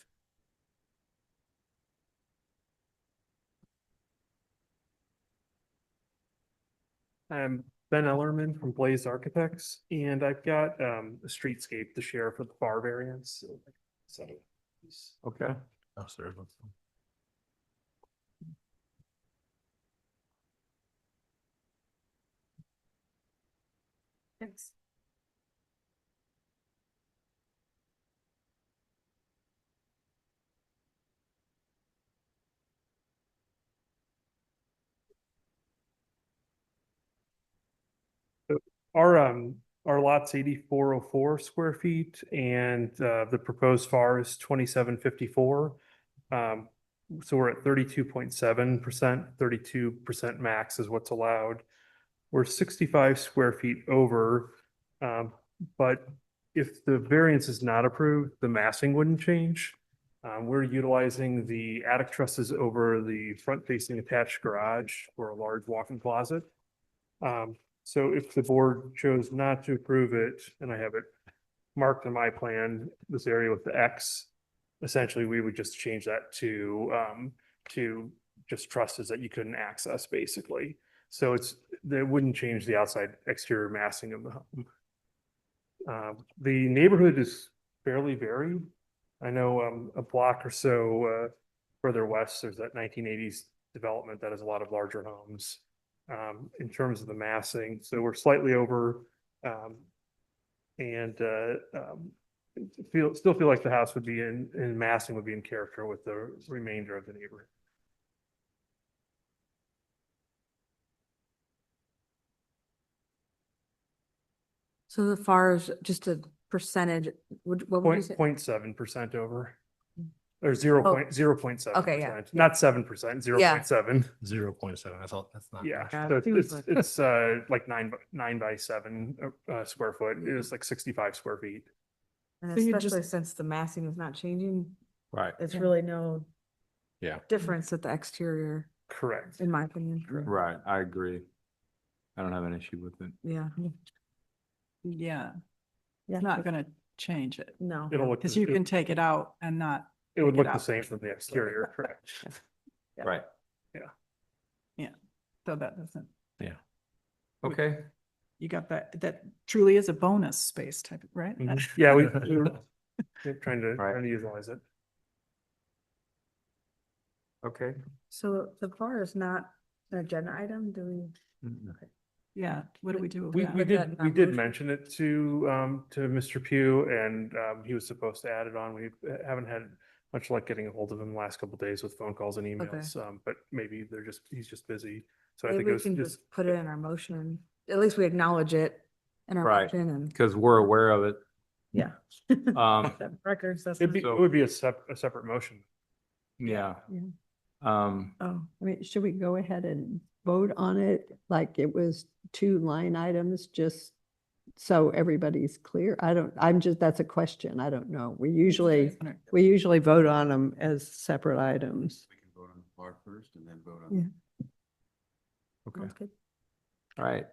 I'm Ben Ellerman from Blaze Architects, and I've got a streetscape to share for the FAR variance. Okay. Oh, sorry. Thanks. Our lot's 8,404 square feet, and the proposed FAR is 2,754. So we're at 32.7%, 32% max is what's allowed. We're 65 square feet over, but if the variance is not approved, the massing wouldn't change. We're utilizing the attic trusses over the front-facing attached garage for a large walk-in closet. So if the board chose not to approve it, and I have it marked on my plan, this area with the X, essentially, we would just change that to just trusses that you couldn't access, basically. So that wouldn't change the outside exterior massing of the home. The neighborhood is fairly varied. I know a block or so further west, there's that 1980s development that has a lot of larger homes. In terms of the massing, so we're slightly over, and still feel like the house would be in massing would be in character with the remainder of the neighborhood. So the FAR is just a percentage, what would you say? 0.7% over, or 0.07%. Okay, yeah. Not 7%, 0.7. 0.7. I thought that's not. Yeah, Yeah, so it seems it's like 9 by 7 square foot. It is like 65 square feet. And So you especially just- since the massing is not changing, Right. it's really no Yeah. difference at the exterior, Correct. in my opinion. Right, I agree. I don't have an issue with it. Yeah, Yeah, Yeah. it's not gonna change it, no. It'll look, because you can take it out and not, it would take it look the out. same from the exterior, correct? Yeah. Right. so that doesn't, Okay. you got that truly is a bonus space type, right? Yeah, we're trying to Right. utilize it. Okay. So the FAR is not An agenda item, do we? Yeah, what do we do? with We, that? we Put that did, in we our did motion. mention it to Mr. Pugh and, he was supposed to add it on. We haven't had much luck getting a hold of him the last couple of days with phone calls and emails. But maybe he's just busy. So I Maybe think it we was can just, just put it in our motion. At least we acknowledge it in our Right. motion and. Because we're aware of it. Yeah. Records, that's. it would be a separate motion. Yeah. Yeah. Um, Oh, I mean, should we go ahead and vote on it like it was 2 line items, just so everybody's clear? That's a question. I don't know. We usually vote on them as separate items. We can vote on the FAR first and then vote Yeah. on. okay. Sounds good. All right.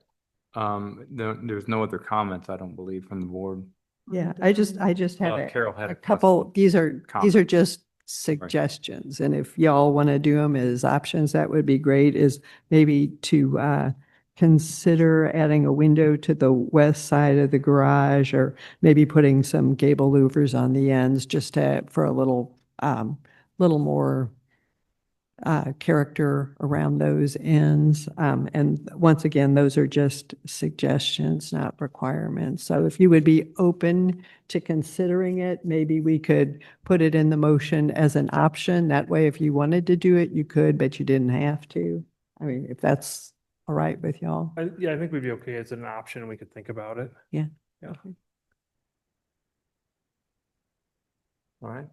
There's no other comments, I don't believe, from the board. Yeah, I just have Carol had a a couple, question. these are Comment. just suggestions. And if y'all want to do them as options, that would be great, is maybe to consider adding a window to the west side of the garage, or maybe putting some gable louvers on the ends, just for a little more character around those ends. And once again, those are just suggestions, not requirements. So if you would be open to considering it, maybe we could put it in the motion as an option. That way, if you wanted to do it, you could, but you didn't have to. I mean, if that's all right with y'all. Yeah, I think we'd be okay as an option. We could think about it. Yeah. Yeah. All right.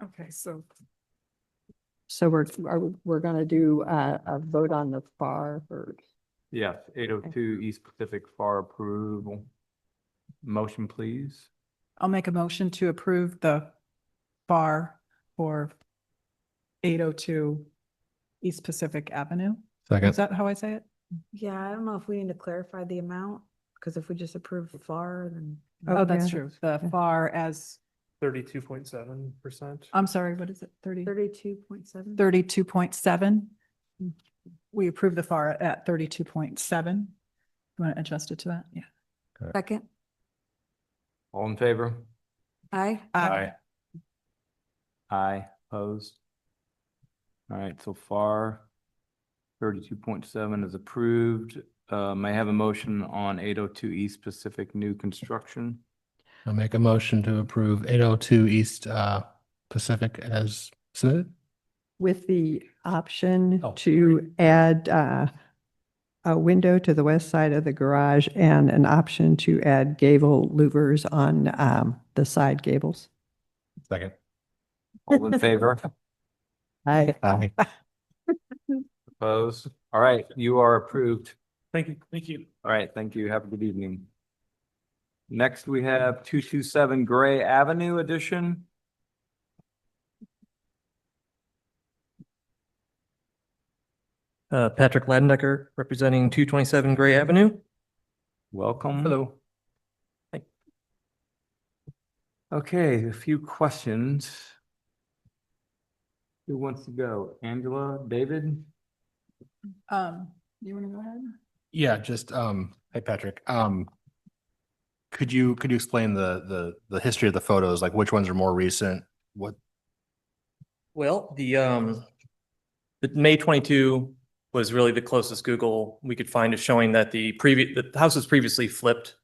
Okay, so So we're going to do a vote on the FAR first. Yes, 802 East Pacific FAR approval. Motion, please. I'll make a motion to approve the FAR for 802 East Pacific Avenue. Second. Is that how I say it? Yeah, I don't know if we need to clarify the amount, because if we just approve FAR, then. Oh, that's yeah. true. The FAR as, 32.7%. I'm sorry, what is it? 32.7. 32.7. We approve the FAR at 32.7. You want to adjust it to that? Yeah. Second. All in favor? Aye. Aye, opposed. All right, so far 32.7 is approved. May I have a motion on 802 East Pacific new construction? I'll make a motion to approve 802 East Pacific as submitted. With the option Oh. to add a window to the west side of the garage and an option to add gable louvers on the side gables. Second. All in favor? Aye. Opposed? All right, you are approved. Thank you. Thank you. All right, thank you. Have a good evening. Next, we have 227 Gray Avenue addition. Patrick Ladendecker, representing 227 Gray Avenue. Welcome. Hello. Okay, a few questions. Who wants to go? Angela, David? You want to go ahead? Yeah, just, hey, Patrick, could you explain the history of the photos? Like which ones are more recent? What? Well, the May 22 was really the closest Google we could find to showing that the house was previously flipped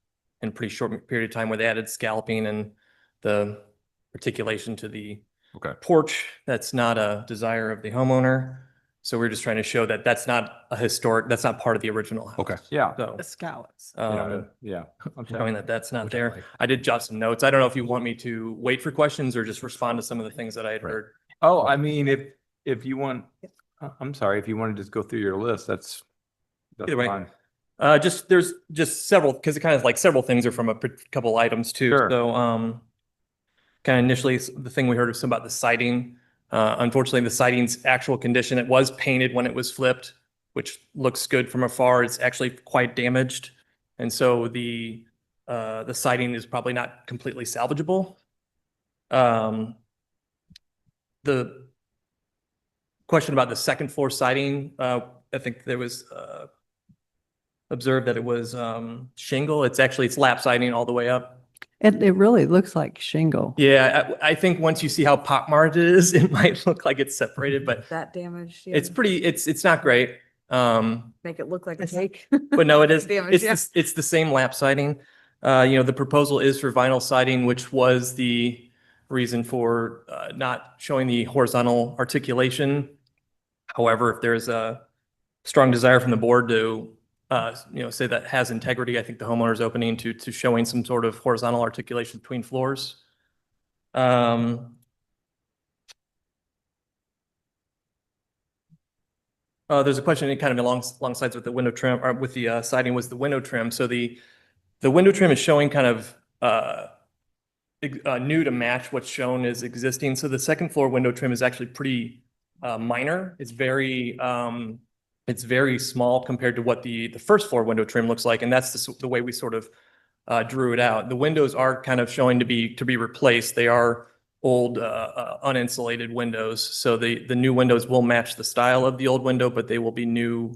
in a pretty short period of time, where they added scalloping and the articulation to the porch. That's not a desire of the homeowner. So we're just trying to show that that's not that's not part of the original house. Okay. Yeah. So, The scallops. Yeah. showing that that's not Which I there. like. I did jot some notes. I don't know if you want me to wait for questions or just respond to some of the things that I had Right. heard. Oh, I mean, if you want, I'm sorry, if you want to just go through your list, that's Either way. fine. There's just several, because it kind of like several things are from a couple items too. Sure. So, kind of initially, the thing we heard was about the siding. Unfortunately, the siding's actual condition, it was painted when it was flipped, which looks good from afar. It's actually quite damaged. And so the siding is probably not completely salvageable. The question about the second floor siding, I think there was observed that it was shingle. It's lap siding all the way up. It really looks like shingle. Yeah, I think once you see how pockmarked it is, it might look like it's separated, but That damaged. it's pretty, it's not great. Make it look like a cake. But no, it is, Damage, yeah. it's the same lap siding. The proposal is for vinyl siding, which was the reason for not showing the horizontal articulation. However, if there's a strong desire from the board to, say that has integrity, I think the homeowner's opening to showing some sort of horizontal articulation between floors. There's a question kind of alongside with the window trim, or with the siding, was the window trim. So the window trim is showing kind of new to match what's shown as existing. So the second floor window trim is actually pretty minor. It's very small compared to what the first floor window trim looks like, and that's the way we sort of drew it out. The windows are kind of showing to be replaced. They are old uninsulated windows, so the new windows will match the style of the old window, but they will be new,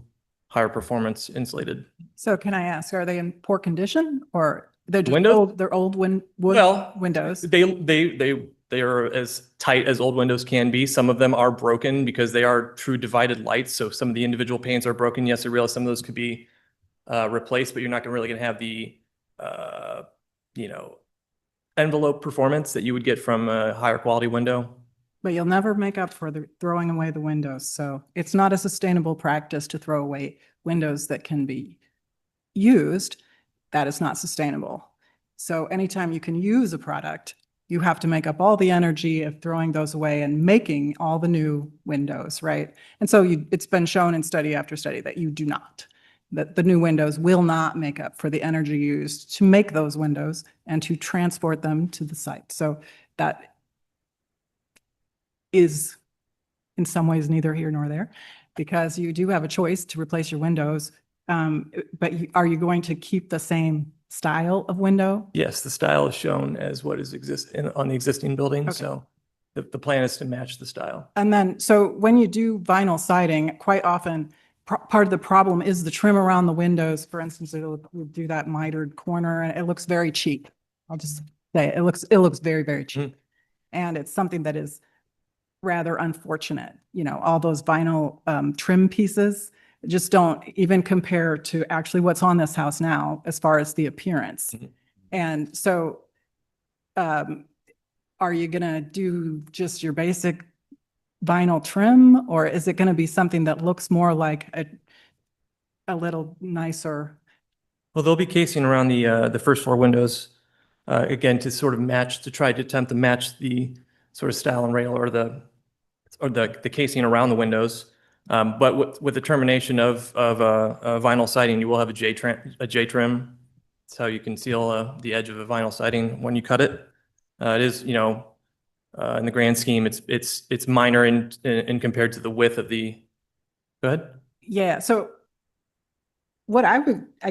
higher performance insulated. So can I ask, are they in poor condition or they're just Windows? old, they're old wood Well, windows? They are as tight as old windows can be. Some of them are broken because they are true divided lights. So some of the individual panes are broken. Yes, I realize some of those could be replaced, but you're not really going to have the envelope performance that you would get from a higher quality window. But you'll never make up for the throwing away the windows. So it's not a sustainable practice to throw away windows that can be used. That is not sustainable. So anytime you can use a product, you have to make up all the energy of throwing those away and making all the new windows, right? And so it's been shown in study after study that you do not, that the new windows will not make up for the energy used to make those windows and to transport them to the site. So that is in some ways neither here nor there, because you do have a choice to replace your windows. But are you going to keep the same style of window? Yes, the style is shown as what is on the existing building. Okay. So the plan is to match the style. And then, so when you do vinyl siding, quite often, part of the problem is the trim around the windows. For instance, we'll do that mitered corner and it looks very cheap. I'll just say it looks very, very cheap. And it's something that is rather unfortunate. All those vinyl trim pieces just don't even compare to actually what's on this house now as far as the appearance. And so are you gonna do just your basic vinyl trim, or is it gonna be something that looks more like a little nicer? Well, there'll be casing around the first floor windows, again, to sort of attempt to match the sort of style and rail or the casing around the windows. But with the termination of vinyl siding, you will have a J trim. That's how you conceal the edge of a vinyl siding when you cut it. It is, in the grand scheme, it's minor in compared to the width of the. Go ahead. Yeah, so what I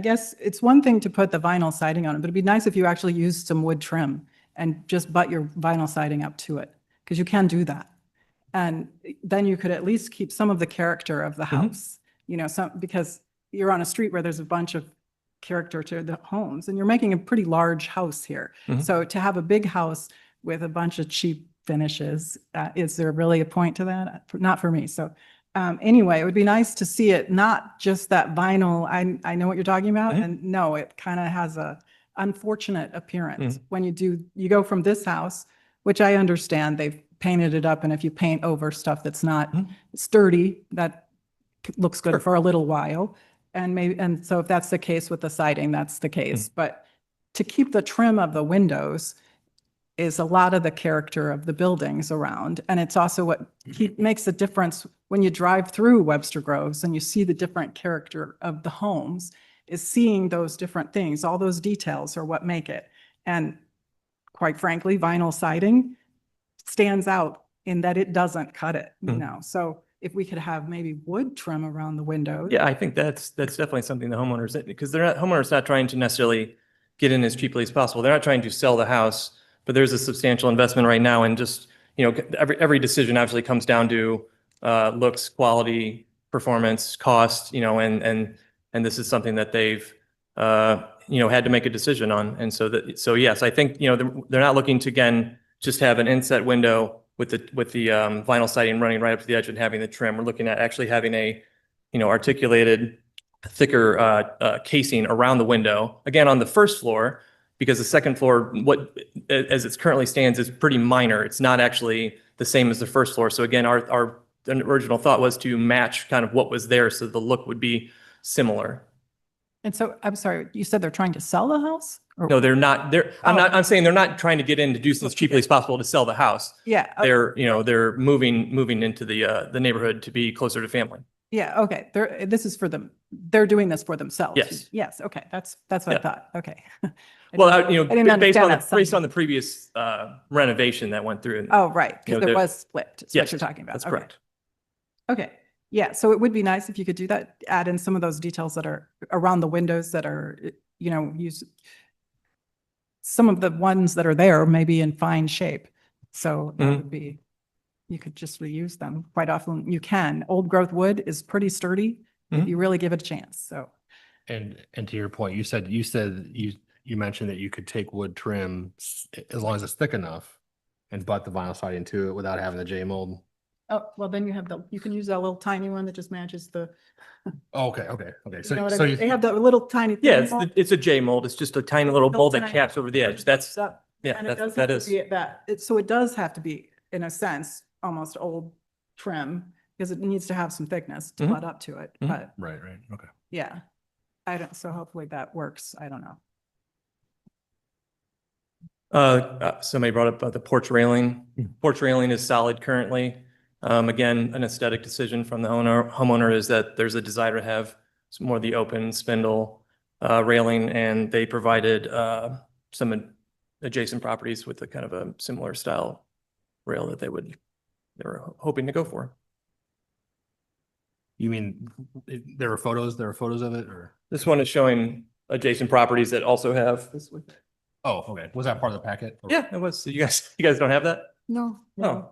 guess it's one thing to put the vinyl siding on it, but it'd be nice if you actually used some wood trim and just butt your vinyl siding up to it, because you can do that. And then you could at least keep some of the character of the house, because you're on a street where there's a bunch of character to the homes and you're making a pretty large house here. So to have a big house with a bunch of cheap finishes, is there really a point to that? Not for me. So anyway, it would be nice to see it, not just that vinyl. I know what you're talking about. And no, it kind of has a unfortunate appearance when you go from this house, which I understand they've painted it up. And if you paint over stuff that's not sturdy, that looks good for a little while. And so if that's the case with the siding, that's the case. But to keep the trim of the windows is a lot of the character of the buildings around. And it's also what makes a difference when you drive through Webster Groves and you see the different character of the homes, is seeing those different things. All those details are what make it. And quite frankly, vinyl siding stands out in that it doesn't cut it, So if we could have maybe wood trim around the windows. Yeah, I think that's definitely something the homeowners, because homeowners not trying to necessarily get in as cheaply as possible. They're not trying to sell the house, but there's a substantial investment right now, and just every decision actually comes down to looks, quality, performance, cost, and this is something that they've had to make a decision on. And so yes, I think, they're not looking to, again, just have an inset window with the vinyl siding running right up to the edge and having the trim. We're looking at actually having a, articulated, thicker casing around the window, again, on the first floor, because the second floor, as it currently stands, is pretty minor. It's not actually the same as the first floor. So again, our original thought was to match kind of what was there, so the look would be similar. And so, I'm sorry, you said they're trying to sell the house? Or- No, they're not. I'm saying they're not trying to get in to do this as cheaply as possible to sell the house. Yeah. They're moving into the neighborhood to be closer to family. Yeah, okay. This is for them. They're doing this for themselves. Yes. Yes, okay. That's what I Yeah. thought. Okay. Well, I didn't based understand that based some- on the previous renovation that went through. Oh, right, you because know, there there- was flipped, is what Yes, you're talking about. that's Okay. correct. Okay, yeah, so it would be nice if you could do that, add in some of those details that are around the windows that are, use some of the ones that are there may be in fine shape. So that Mhm. would be, you could just reuse them. Quite often you can. Old growth wood is pretty sturdy if Mhm. you really give it a chance, so. And to your point, you mentioned that you could take wood trim as long as it's thick enough and butt the vinyl siding into it without having the J mold. Oh, well, then you can use that little tiny one that just matches the, Oh, okay. Okay. you know So, what I so mean? They you, have the little tiny. Yeah, thin it's a J mold. It's just a tiny little Little mold that tiny- caps over the edge. That's, That- yeah, And it does that have is. to be so it does have to be, in a sense, almost old trim, because it needs to have some thickness to Mhm. butt up to it, Mhm. but right. Okay. yeah. So hopefully that works. I don't know. Somebody brought up the porch railing. Porch railing is solid currently. Again, an aesthetic decision from the homeowner is that there's a desire to have some more of the open spindle railing, and they provided some adjacent properties with a kind of a similar style rail that they were hoping to go for. You mean there were photos of it, or? This one is showing adjacent properties that also have this. Oh, okay. Was that part of the packet? Or- Yeah, it was. So you guys don't have that? No. No.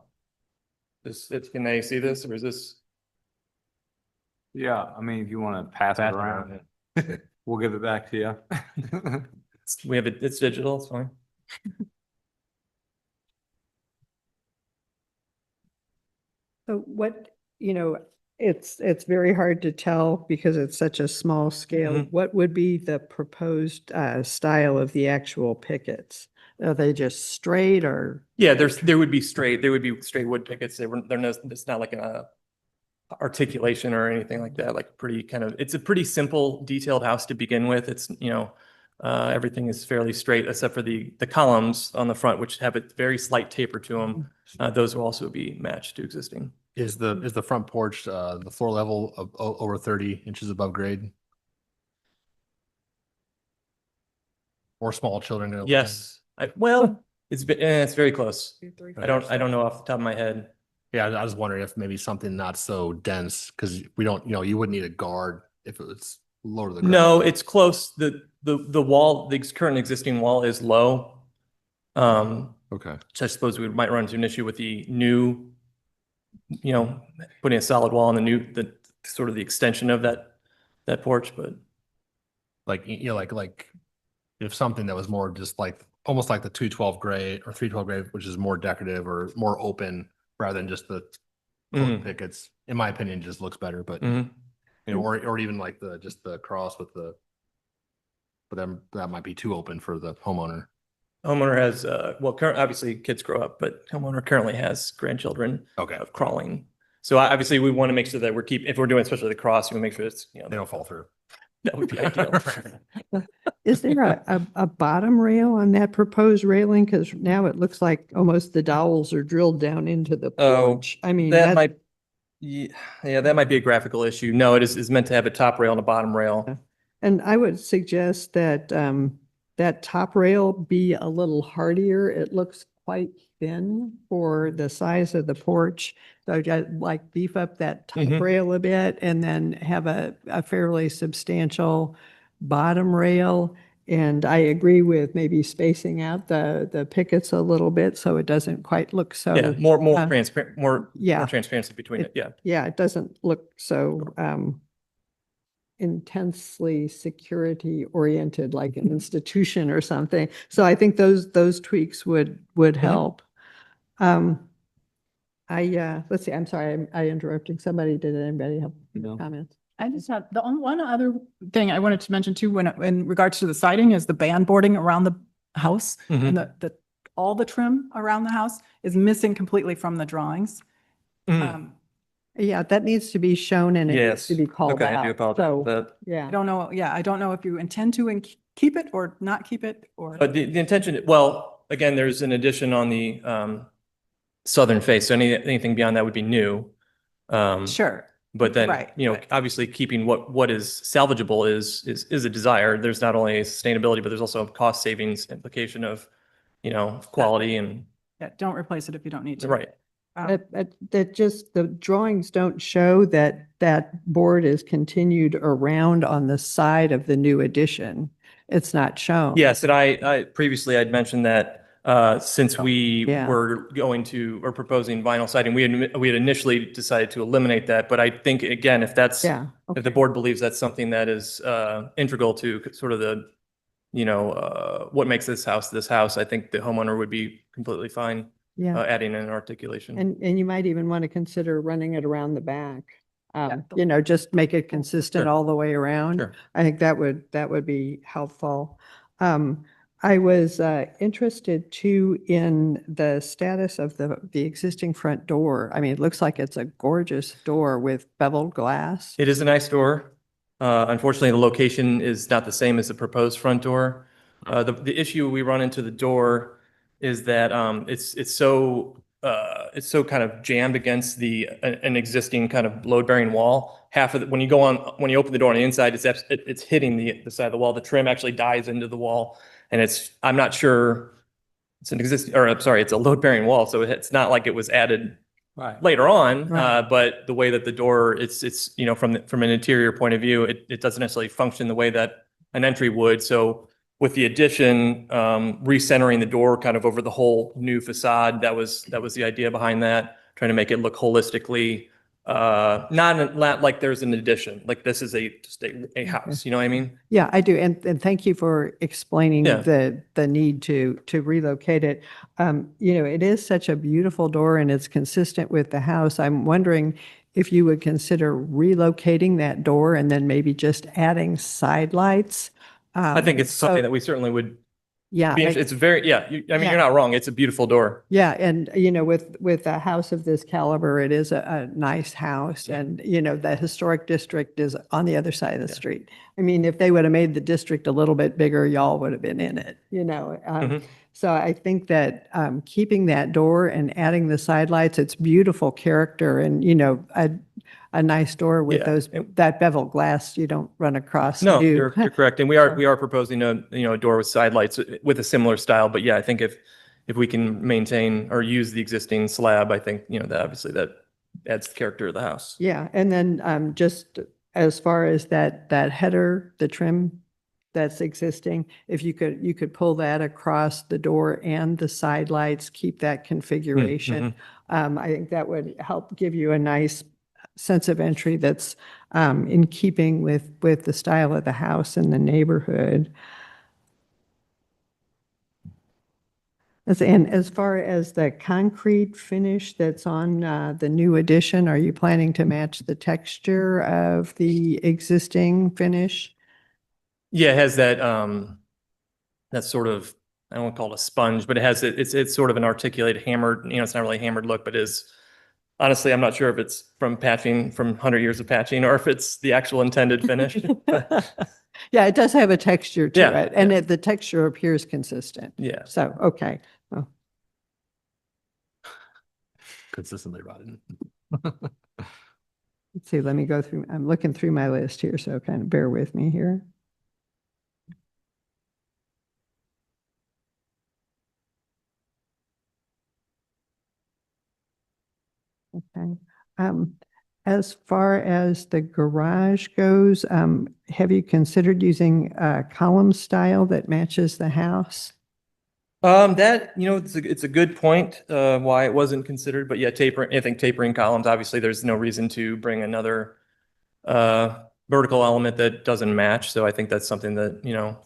Can they see this, or is this? Yeah, I mean, if you want to pass it around, we'll give it back to you. We have it, it's digital, it's fine. So it's very hard to tell because it's such a small scale. Mhm. What would be the proposed style of the actual pickets? Are they just straight or? Yeah, there would be straight wood pickets. It's not like an articulation or anything like that, like it's a pretty simple detailed house to begin with. It's, everything is fairly straight except for the columns on the front, which have a very slight taper to them. Those will also be matched to existing. Is the front porch, the floor level of over 30 inches above grade? Or small children? Yes, it's very close. I don't know off the top of my head. Yeah, I was wondering if maybe something not so dense, because we don't, you wouldn't need a guard if it was lower to the ground. No, it's close. The wall, the current existing wall is low. Okay. So I suppose we might run into an issue with the new, putting a solid wall on the sort of the extension of that porch, but. Like, like if something that was more just like, almost like the 212 grade or 312 grade, which is more decorative or more open rather than just the Mhm. pickets, in my opinion, just looks better, but Mhm. or even like just the cross with but then that might be too open for the homeowner. Homeowner has, obviously kids grow up, but homeowner currently has grandchildren Okay. of crawling. So obviously we want to make sure that if we're doing especially the cross, we want to make sure it's, They don't fall through. that would be ideal. Is there a bottom rail on that proposed railing? Because now it looks like almost the dowels are drilled down into the Oh, porch. I mean, That might, that might be a graphical issue. No, is meant to have a top rail and a bottom rail. and I would suggest that that top rail be a little hardier. It looks quite thin for the size of the porch. So I'd like beef up that top Mhm. rail a bit and then have a fairly substantial bottom rail. And I agree with maybe spacing out the pickets a little bit so it doesn't quite look so. Yeah, more uh, transparent, more yeah. transparency between it. Yeah. Yeah, it doesn't look so intensely security oriented, like an institution or something. So I think those tweaks would help. Let's see, I'm sorry, I interrupted somebody. Did anybody have No. comments? I just have, the only one other thing I wanted to mention too, when, in regards to the siding, is the band boarding around the house. Mhm. And all the trim around the house is missing completely from the drawings. Mm. Yeah, that needs to be shown and it needs Yes. to be called Okay, I do out. apologize So, for that. yeah. I don't know if you intend to keep it or not keep it, or. But the intention, well, again, there's an addition on the southern face, so anything beyond that would be new. Sure. But then, Right, you know, right. obviously keeping what is salvageable is a desire. There's not only sustainability, but there's also a cost savings implication of, you know, quality and, Yeah, don't replace it if you don't need to. right. That just, the drawings don't show that that board is continued around on the side of the new addition. It's not shown. Yes, and I previously I'd mentioned that since we Yeah. were going to or proposing vinyl siding, we had initially decided to eliminate that. But I think again, if that's Yeah. if the board believes that's something that is integral to sort of the, you know, what makes this house, I think the homeowner would be completely fine Yeah. adding an articulation. And you might even want to consider running it around the back. You know, just make it consistent Sure. all the way around. Sure. I think that would be helpful. I was interested too in the status of the existing front door. I mean, it looks like it's a gorgeous door with beveled glass. It is a nice door. Unfortunately, the location is not the same as the proposed front door. The issue we run into the door is that it's so kind of jammed against an existing kind of load-bearing wall. Half of when you open the door on the inside, it's hitting the side of the wall. The trim actually dives into the wall, and I'm not sure it's a load-bearing wall, so it's not like it was added Right. later on. Right. But the way that the door, it's you know, from an interior point of view, it doesn't necessarily function the way that an entry would. So with the addition, recentering the door kind of over the whole new facade, that was the idea behind that, trying to make it look holistically, not like there's an addition, like this is just a house, you know what I mean? Yeah, I do. And thank you for explaining Yeah. the need to relocate it. You know, it is such a beautiful door and it's consistent with the house. I'm wondering if you would consider relocating that door and then maybe just adding side lights. I think it's something So- that we certainly would Yeah. be, I- it's very, yeah, I mean, Yeah. you're not wrong. It's a beautiful door. Yeah, and you know, with a house of this caliber, it is a nice house, and you know, the historic district is on the other side of the street. I mean, if they would have made the district a little bit bigger, y'all would have been in it, you know. Mhm. So I think that keeping that door and adding the side lights, it's beautiful character, and you know, a nice door with Yeah. that beveled glass you don't run across. No, new. you're correct. And we are proposing a door with side lights with a similar style. But yeah, I think if we can maintain or use the existing slab, I think, you know, that obviously that adds the character of the house. Yeah, and then just as far as that header, the trim that's existing, if you could pull that across the door and the side lights, keep that configuration. I think that would help give you a nice sense of entry that's in keeping with the style of the house and the neighborhood. And as far as the concrete finish that's on the new addition, are you planning to match the texture of the existing finish? Yeah, it has that sort of, I don't want to call it a sponge, but it's sort of an articulated hammered, you know, it's not really a hammered look, but honestly, I'm not sure if it's from patching, from 100 years of patching, or if it's the actual intended finish. Yeah, it does have a texture to Yeah, it, and the texture appears consistent. Yeah. So, okay. Well, Consistently rotten. let's see, let me go through, I'm looking through my list here, so kind of bear with me here. Okay. As far as the garage goes, have you considered using a column style that matches the house? That, you know, it's a good point, why it wasn't considered, but yeah, tapering columns, obviously there's no reason to bring another, vertical element that doesn't match. So I think that's something that, you know,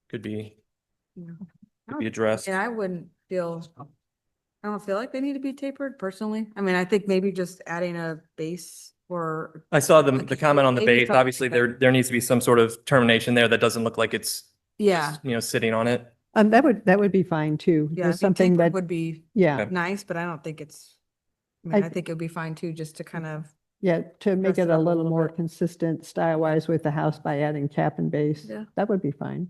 could be addressed. And I wouldn't feel, I don't feel like they need to be tapered personally. I mean, I think maybe just adding a base or. I saw the Like, comment on the maybe base. something Obviously, like there needs to be some sort of termination there that doesn't look like it's, Yeah, you know, sitting on it. That would be fine too. yeah, I Just think something tapered that, would be yeah, Okay. nice, but I don't think it's, I mean, I- I think it'd be fine too, just to kind of, yeah, to make dress it it a up a little little more bit. consistent style wise with the house by adding cap and base. Yeah. That would be fine.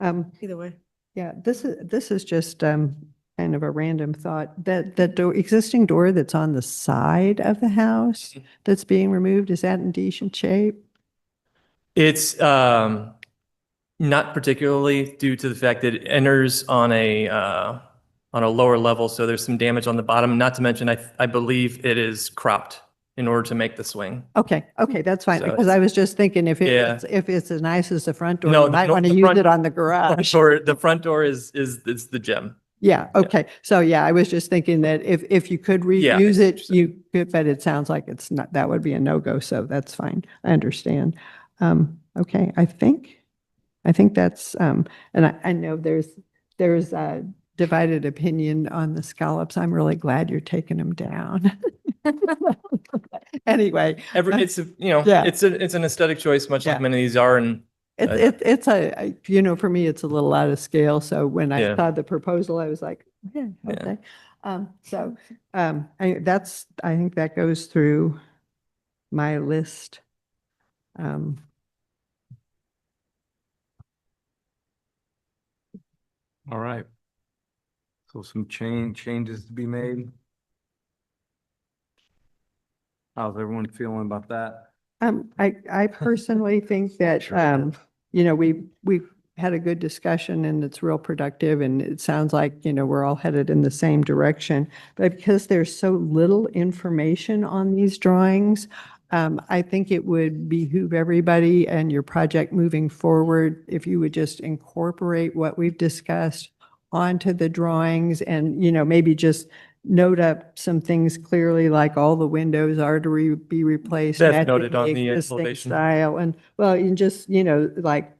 either way. Yeah, this is just kind of a random thought. That door, existing door that's on the side of the house that's being removed, is that in decent shape? It's not particularly due to the fact that it enters on a lower level, so there's some damage on the bottom. Not to mention, I believe it is cropped in order to make the swing. Okay, that's fine, So because I was just thinking Yeah. if it's as nice as the front door, No, you might no, want to the use front- it on the garage. The front door is the gem. Yeah, okay. So yeah, I was just thinking that if you could Yeah, reuse I it, you could, but it sounds like it's not, that would be a no-go, so that's fine. I understand. Okay, I think that's, and I know there's a divided opinion on the scallops. I'm really glad you're taking them down. Anyway. It's, you know, Yeah. it's an aesthetic choice, much Yeah. like many of these are, and It's you know, for me, it's a little out of scale. So when I Yeah. saw the proposal, I was like, yeah, Yeah. okay. I think that goes through my list. All right. So some changes to be made. How's everyone feeling about that? I personally think that, you know, we've had a good discussion and it's real productive and it sounds like, you know, we're all headed in the same direction. But because there's so little information on these drawings, I think it would behoove everybody and your project moving forward if you would just incorporate what we've discussed onto the drawings and, you know, maybe just note up some things clearly, like all the windows are to be replaced. That's matching noted on the existing elevation. Style and, well, and just, you know, like,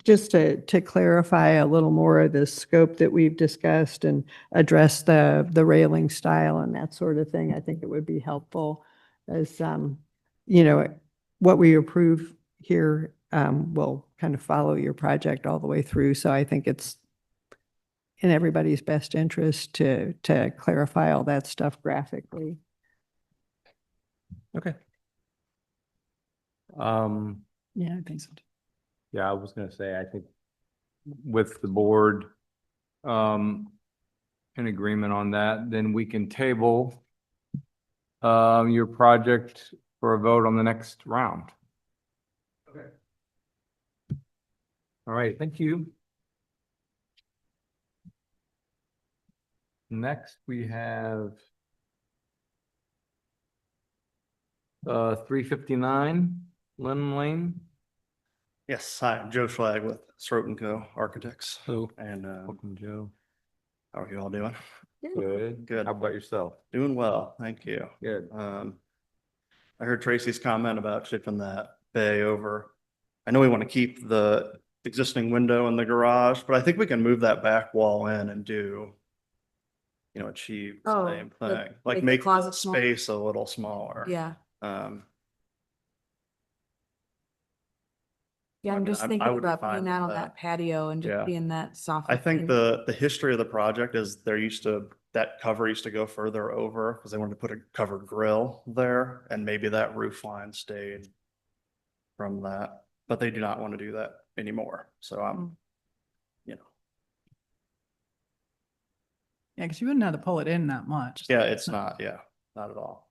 just to clarify a little more of the scope that we've discussed and address the railing style and that sort of thing, I think it would be helpful as, you know, what we approve here will kind of follow your project all the way through. So I think it's in everybody's best interest to clarify all that stuff graphically. Okay. Yeah, I think so. Yeah, I was gonna say, I think with the board, in agreement on that, then we can table your project for a vote on the next round. Okay. All right, thank you. Next, we have 359 Lynn Lane. Yes, hi, I'm Joe Schlag with Sroat and Co. Architects. Hello. And Welcome, Joe. how are you all doing? Good. Good. How about yourself? Doing well, thank you. Good. I heard Tracy's comment about shifting that bay over. I know we want to keep the existing window in the garage, but I think we can move that back wall in and do, you know, achieve the Oh, same the- thing, make like the make the closet smaller? space a little smaller. Yeah. Um, Yeah, I I'm mean, just I thinking would be about fine putting that with on that. that patio and Yeah. just being that soft. I think looking. the history of the project is that cover used to go further over because they wanted to put a covered grill there and maybe that roof line stayed from that, but they do not want to do that anymore. So I'm, you know, Yeah, because you wouldn't have to pull it in that much. yeah, it's not, yeah, not at all.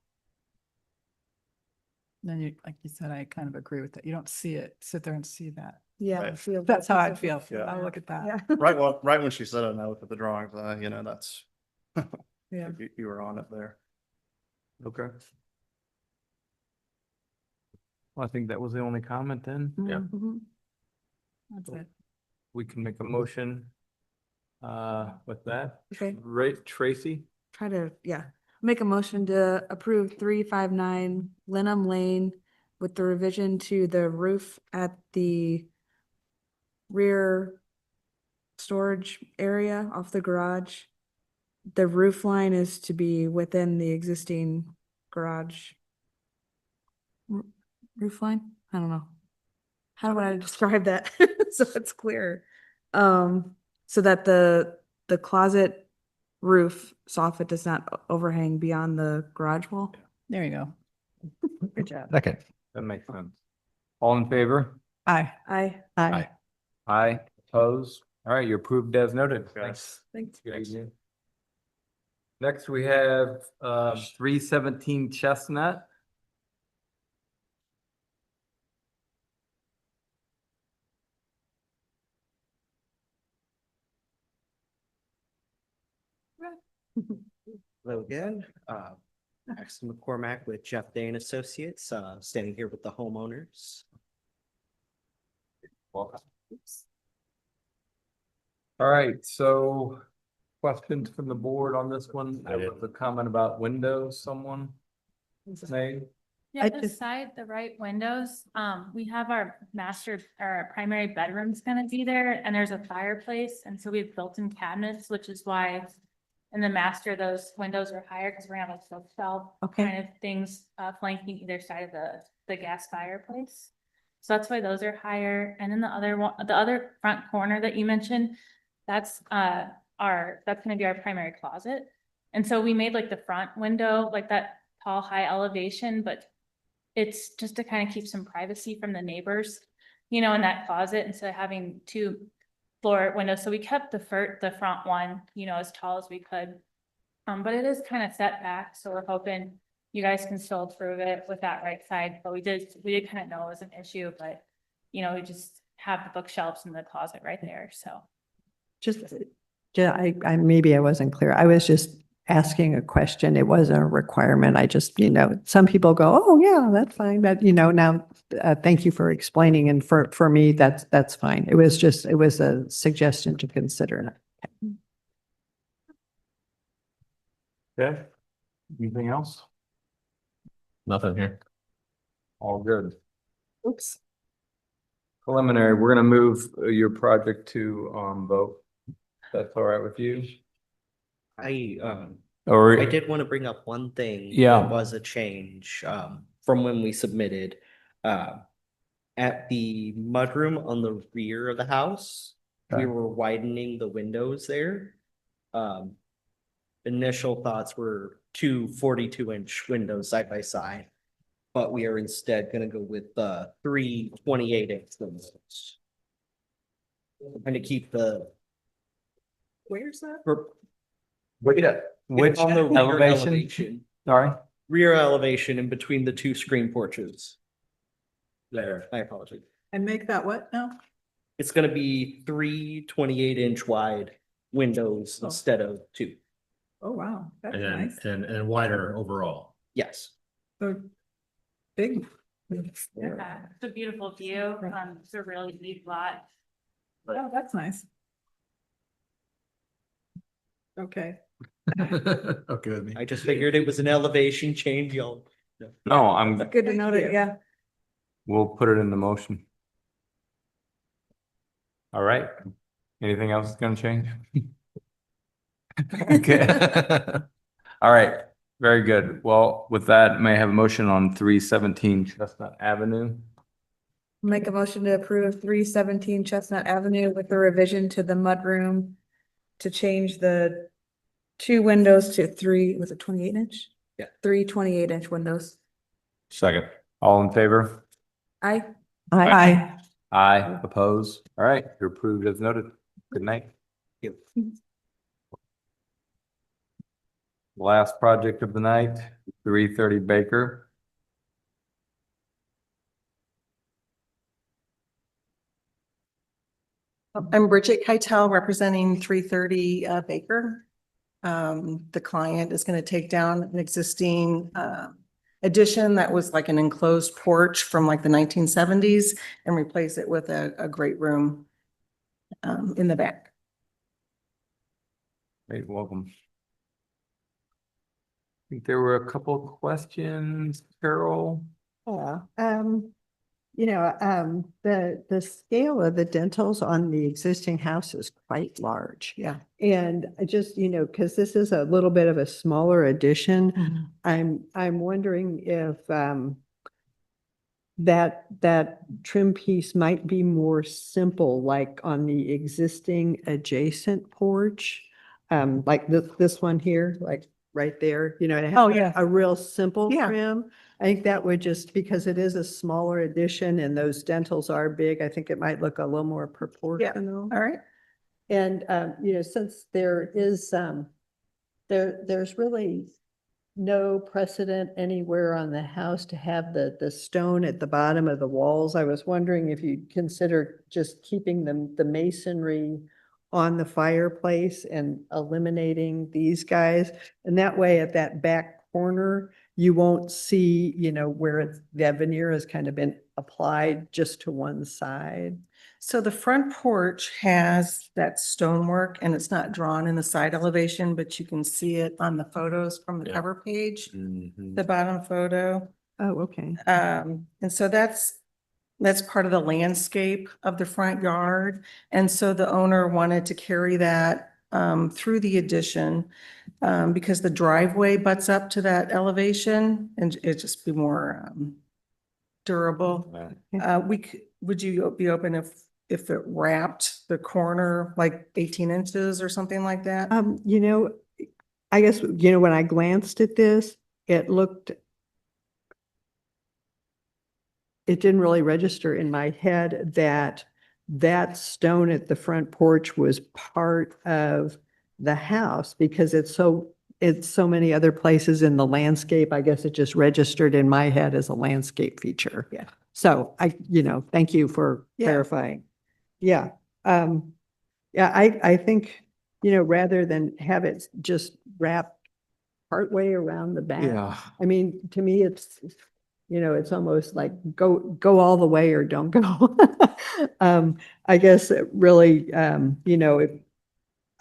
Then you, like you said, I kind of agree with that. You don't see it, sit there and see that. Yeah. Right. I feel That's how I'd feel. feel. Yeah. I'll look at that. Yeah. Right, well, right when she said it, and I looked at the drawings, you know, that's, Yeah. you were on it there. Okay. Well, I think that was the only comment then. Yeah. Mhm. That's it. We can make a motion with that. Okay. Right, Tracy? Make a motion to approve 359 Lenham Lane with the revision to the roof at the rear storage area off the garage. The roof line is to be within the existing garage. Roof line? I don't know. How do I describe that so it's clear? So that the closet roof soffit does not overhang beyond the garage wall. There you go. Good job. Second. That makes sense. All in favor? Aye. Aye. Aye. Aye, opposed? All right, you're approved as noted. Thanks. Thanks. Good evening. Next, we have 317 Chestnut. Hello again. Axel McCormack with Jeff Day and Associates, standing here with the homeowners. Welcome. All right, so questions from the board on this one? There was a comment about windows, someone made. Yeah, I the just- side, the right windows, we have our our primary bedroom's gonna be there and there's a fireplace. And so we have built-in cabinets, which is why in the master, those windows are higher because we're gonna have a bookshelf Okay. kind of things flanking either side of the gas fireplace. So that's why those are higher. And then the other one, the other front corner that you mentioned, that's that's gonna be our primary closet. And so we made like the front window, like that tall, high elevation, but it's just to kind of keep some privacy from the neighbors, you know, in that closet instead of having two floor windows. So we kept the front one, you know, as tall as we could. But it is kind of set back, so we're hoping you guys can still approve it with that right side. But we did kind of know it was an issue, but you know, we just have the bookshelves in the closet right there, so. Just, I maybe I wasn't clear. I was just asking a question. It wasn't a requirement. I just, some people go, oh, yeah, that's fine. But, now, thank you for explaining. And for me, that's fine. It was a suggestion to consider. Okay. Anything else? Nothing here. All good. Oops. Preliminary, we're gonna move your project to vote. That's all right with you? Or I did want to bring up one thing. Yeah. That was a change, from when we submitted, at the mudroom on the rear of the house, Okay. we were widening the windows there. Initial thoughts were two 42-inch windows side by side, but we are instead gonna go with, 3 28-inch windows. Kind of keep the. Where's that? Which On the rear elevation? Sorry? Rear elevation in between the two screen porches. There, I apologize. And make that what now? It's gonna be 3 28-inch wide windows Oh. instead of 2. Oh, wow. That's And, nice. and wider overall. Yes. So big. Yeah, it's a beautiful view. It's a really neat lot. Oh, that's nice. Okay. Okay with me. I just figured it was an elevation change, y'all. No, I'm, Good to know that, yeah. we'll put it in the motion. All right. Anything else is gonna change? Okay. All right, very good. Well, with that, may I have a motion on 317 Chestnut Avenue? Make a motion to approve 317 Chestnut Avenue with the revision to the mudroom to change the 2 windows to 3, was it 28-inch? Yeah. 3 28-inch windows. Second. All in favor? Aye. Aye. Aye, opposed? All right, you're approved as noted. Good night. Last project of the night, 330 Baker. I'm Bridget Keitel, representing 330 Baker. The client is going to take down an existing addition that was like an enclosed porch from like the 1970s and replace it with a great room in the back. Great, welcome. I think there were a couple of questions, Carol. Yeah, the scale of the dentals on the existing house is quite large. Yeah. And I just, because this is a little bit of a smaller addition, I'm wondering if that trim piece might be more simple, like on the existing adjacent porch. Like this one here, like right there, it has Oh, yeah. a real simple Yeah. trim. I think that would just, because it is a smaller addition and those dentals are big, I think it might look a little more proportional. All right. And, since there is, there's really no precedent anywhere on the house to have the stone at the bottom of the walls. I was wondering if you'd consider just keeping the masonry on the fireplace and eliminating these guys. And that way at that back corner, you won't see, where that veneer has kind of been applied just to one side. So the front porch has that stonework and it's not drawn in the side elevation, but you can see it on the photos from the cover page, the bottom photo. Oh, okay. And so that's part of the landscape of the front yard. And so the owner wanted to carry that through the addition because the driveway butts up to that elevation and it just be more durable. Would you be open if it wrapped the corner like 18 inches or something like that? I guess, when I glanced at this, it didn't really register in my head that stone at the front porch was part of the house because it's so many other places in the landscape. I guess it just registered in my head as a landscape feature. Yeah. So thank you for clarifying. Yeah. I think, rather than have it just wrapped partway around the back. Yeah. I mean, to me, it's almost like go all the way or don't go. I guess it really, if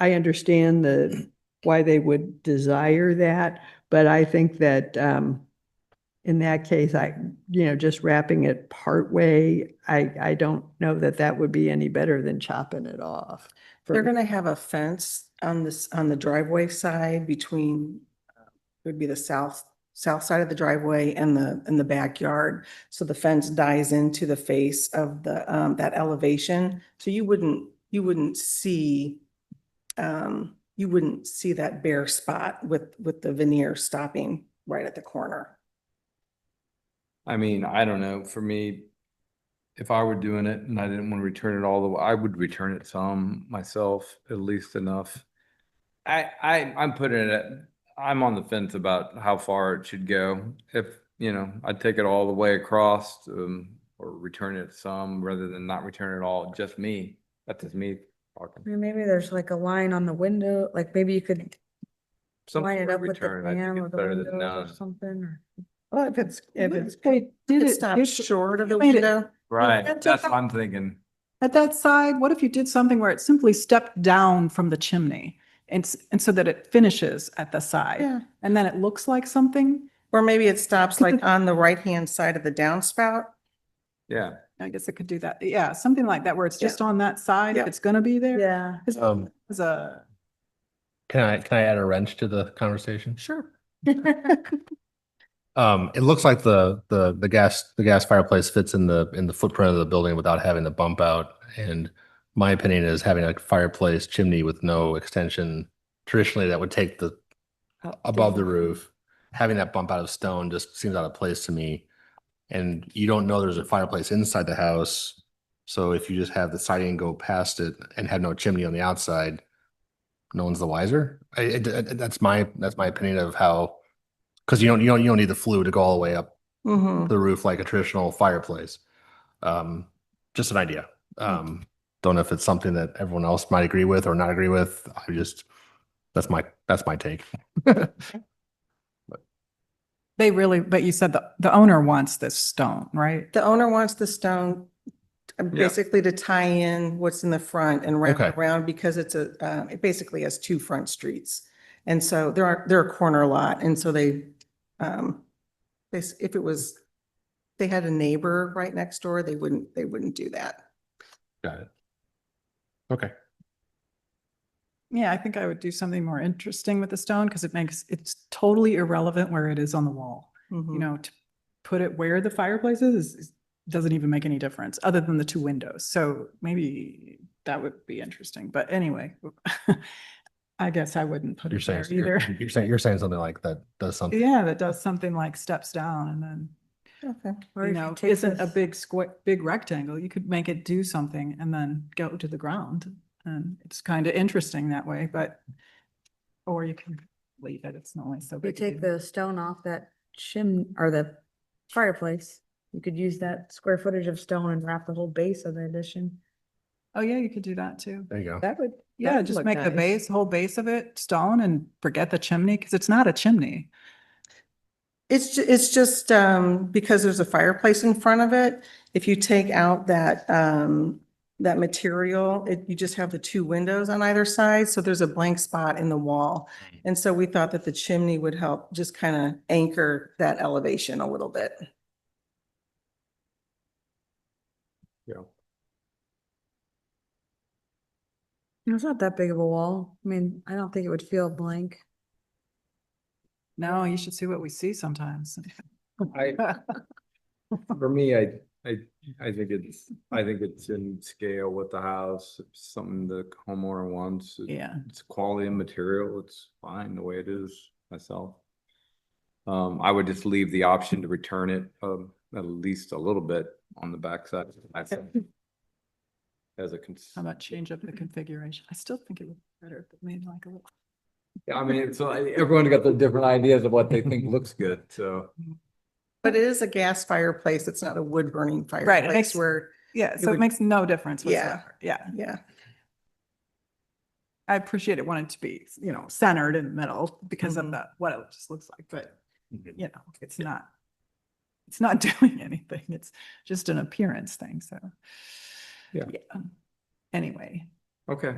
I understand why they would desire that, but I think that, in that case, just wrapping it part way, I don't know that would be any better than chopping it off. They're gonna have a fence on the driveway side between, would be the south side of the driveway and the backyard. So the fence dies into the face of that elevation. So you wouldn't see that bare spot with the veneer stopping right at the corner. I mean, I don't know, for me, if I were doing it and I didn't want to return it all the way, I would return it some myself, at least enough. I'm putting it, I'm on the fence about how far it should go. If, I'd take it all the way across, or return it some rather than not return it all, just me. That's just me talking. I mean, maybe there's like a line on the window, like maybe you could Some line it sort of up with the return, I fan think or it's the better than windows or none. something, or. Well, if it's It stops short of the made it- window. Right, That's that's okay. what I'm thinking. At that side, what if you did something where it simply stepped down from the chimney and so that it finishes at the side? Yeah. And then it looks like something? Or maybe it stops like on the right-hand side of the downspout. Yeah. I guess it could do that. Yeah, something like that where it's just on that side, Yeah. if it's gonna be there. Yeah. It's a, Can I add a wrench to the conversation? sure. It looks like the gas fireplace fits in the footprint of the building without having the bump out. And my opinion is having a fireplace chimney with no extension, traditionally that would take the above the roof. Having that bump out of stone just seems out of place to me. And you don't know there's a fireplace inside the house. So if you just have the siding go past it and have no chimney on the outside, no one's the wiser. That's my opinion of how. Because you don't need the flue to go all the way up Mhm. the roof like a traditional fireplace. Just an idea. Don't know if it's something that everyone else might agree with or not agree with. That's my take. But you said the owner wants this stone, right? The owner wants the stone basically to tie in what's in the front and wrap Okay. around because it basically has two front streets. And so they're a corner lot. And so if it was they had a neighbor right next door, they wouldn't do that. Got it. Okay. Yeah, I think I would do something more interesting with the stone because it's totally irrelevant where it is on the wall. Mhm. You know, to put it where the fireplace doesn't even make any difference other than the two windows. So maybe that would be interesting. But anyway, I guess I wouldn't put You're it there saying, either. you're saying something like that does something. Yeah, that does something like steps down and then, Okay. Or you if you know, take isn't a this- big square, big rectangle. You could make it do something and then go to the ground. And it's kind of interesting that way, but, or you can leave it. It's not only so If you big. a take deal. the stone off that or the fireplace, you could use that square footage of stone and wrap the whole base of the addition. Oh, yeah, you could do that too. There you go. That would. Yeah, just make the base, whole base of it stone and forget the chimney, because it's not a chimney. It's just, because there's a fireplace in front of it, if you take out that, that material, you just have the two windows on either side, so there's a blank spot in the wall. And so we thought that the chimney would help just kind of anchor that elevation a little bit. Yeah. It's not that big of a wall. I mean, I don't think it would feel blank. No, you should see what we see sometimes. For me, I think it's in scale with the house. It's something the homeowner wants. Yeah. It's quality and material. It's fine the way it is myself. I would just leave the option to return it, at least a little bit on the backside. I think. As a. How about change up the configuration? I still think it would be better if it made like a little. Yeah, I mean, so everyone got the different ideas of what they think looks good, so. But it is a gas fireplace. It's not a wood burning Right, fireplace it makes, where, yeah, so would- it makes no difference Yeah. whatsoever. Yeah. yeah. I appreciate it wanting to be, you know, centered in the middle because of Mhm. that, what it just looks like, but you know, it's not doing anything. It's just an appearance thing, so. Yeah. Anyway, Okay.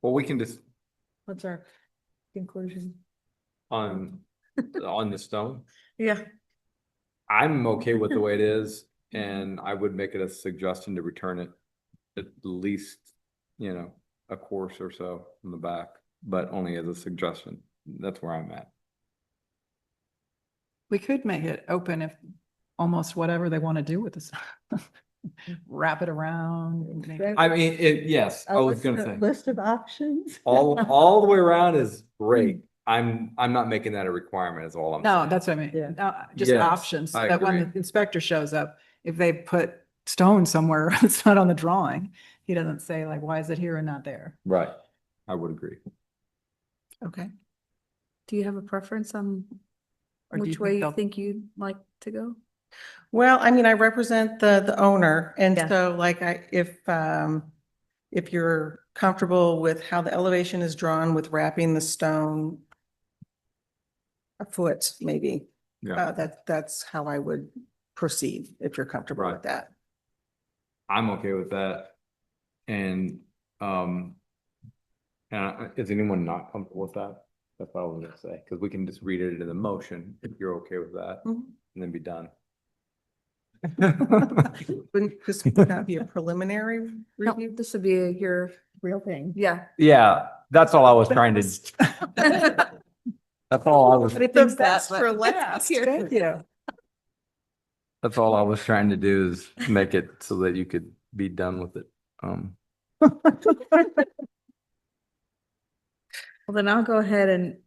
Well, we can just, What's our conclusion? on the stone, Yeah. I'm okay with the way it is, and I would make it a suggestion to return it at least, you know, a course or so in the back, but only as a suggestion. That's where I'm at. we could make it open if almost whatever they want to do with this. Wrap it around. make it- I mean, yes, I was gonna say, List of options. all the way around is great. I'm not making that a requirement is all I'm No, saying. that's what I mean. Yeah. No, just Yes, options, so I that when agree. the inspector shows up, if they put stone somewhere, it's not on the drawing. He doesn't say like, why is it here and not there? Right, I would agree. Okay. Do you have a preference on Or do you which way you they'll- think you'd like to go? Well, I mean, I represent the owner, and Yeah. so like if you're comfortable with how the elevation is drawn with wrapping the stone a foot, maybe, Yeah, that's how I would proceed, if you're comfortable Right. with that. I'm okay with that. And, is anyone not comfortable with that? That's what I was gonna say, because we can just read it into the motion if you're okay with that, Mhm. and then be done. Wouldn't this would not be a preliminary No, review? this would be your real thing. Yeah. Yeah, that's all I was trying to, that's all I was, But he The thinks that, best but for yeah, last. Thank you. that's all I was trying to do is make it so that you could be done with it. Well, then I'll go ahead and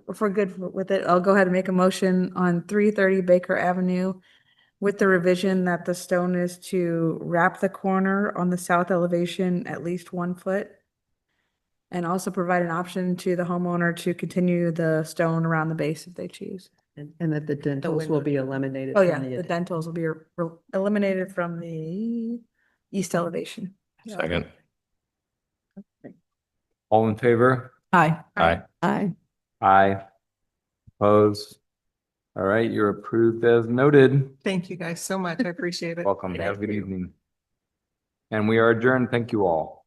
if we're good with it, I'll go ahead and make a motion on 330 Baker Avenue with the revision that the stone is to wrap the corner on the south elevation at least 1 foot. And also provide an option to the homeowner to continue the stone around the base if they choose. And that the dentals will be eliminated. Oh, from yeah, the dentals will be eliminated from the east elevation. Second. All in favor? Hi. Aye. Aye. Aye. Opposed? All right, you're approved as noted. Thank you guys so much. I appreciate it. Welcome. Have a good evening. And we are adjourned. Thank you all.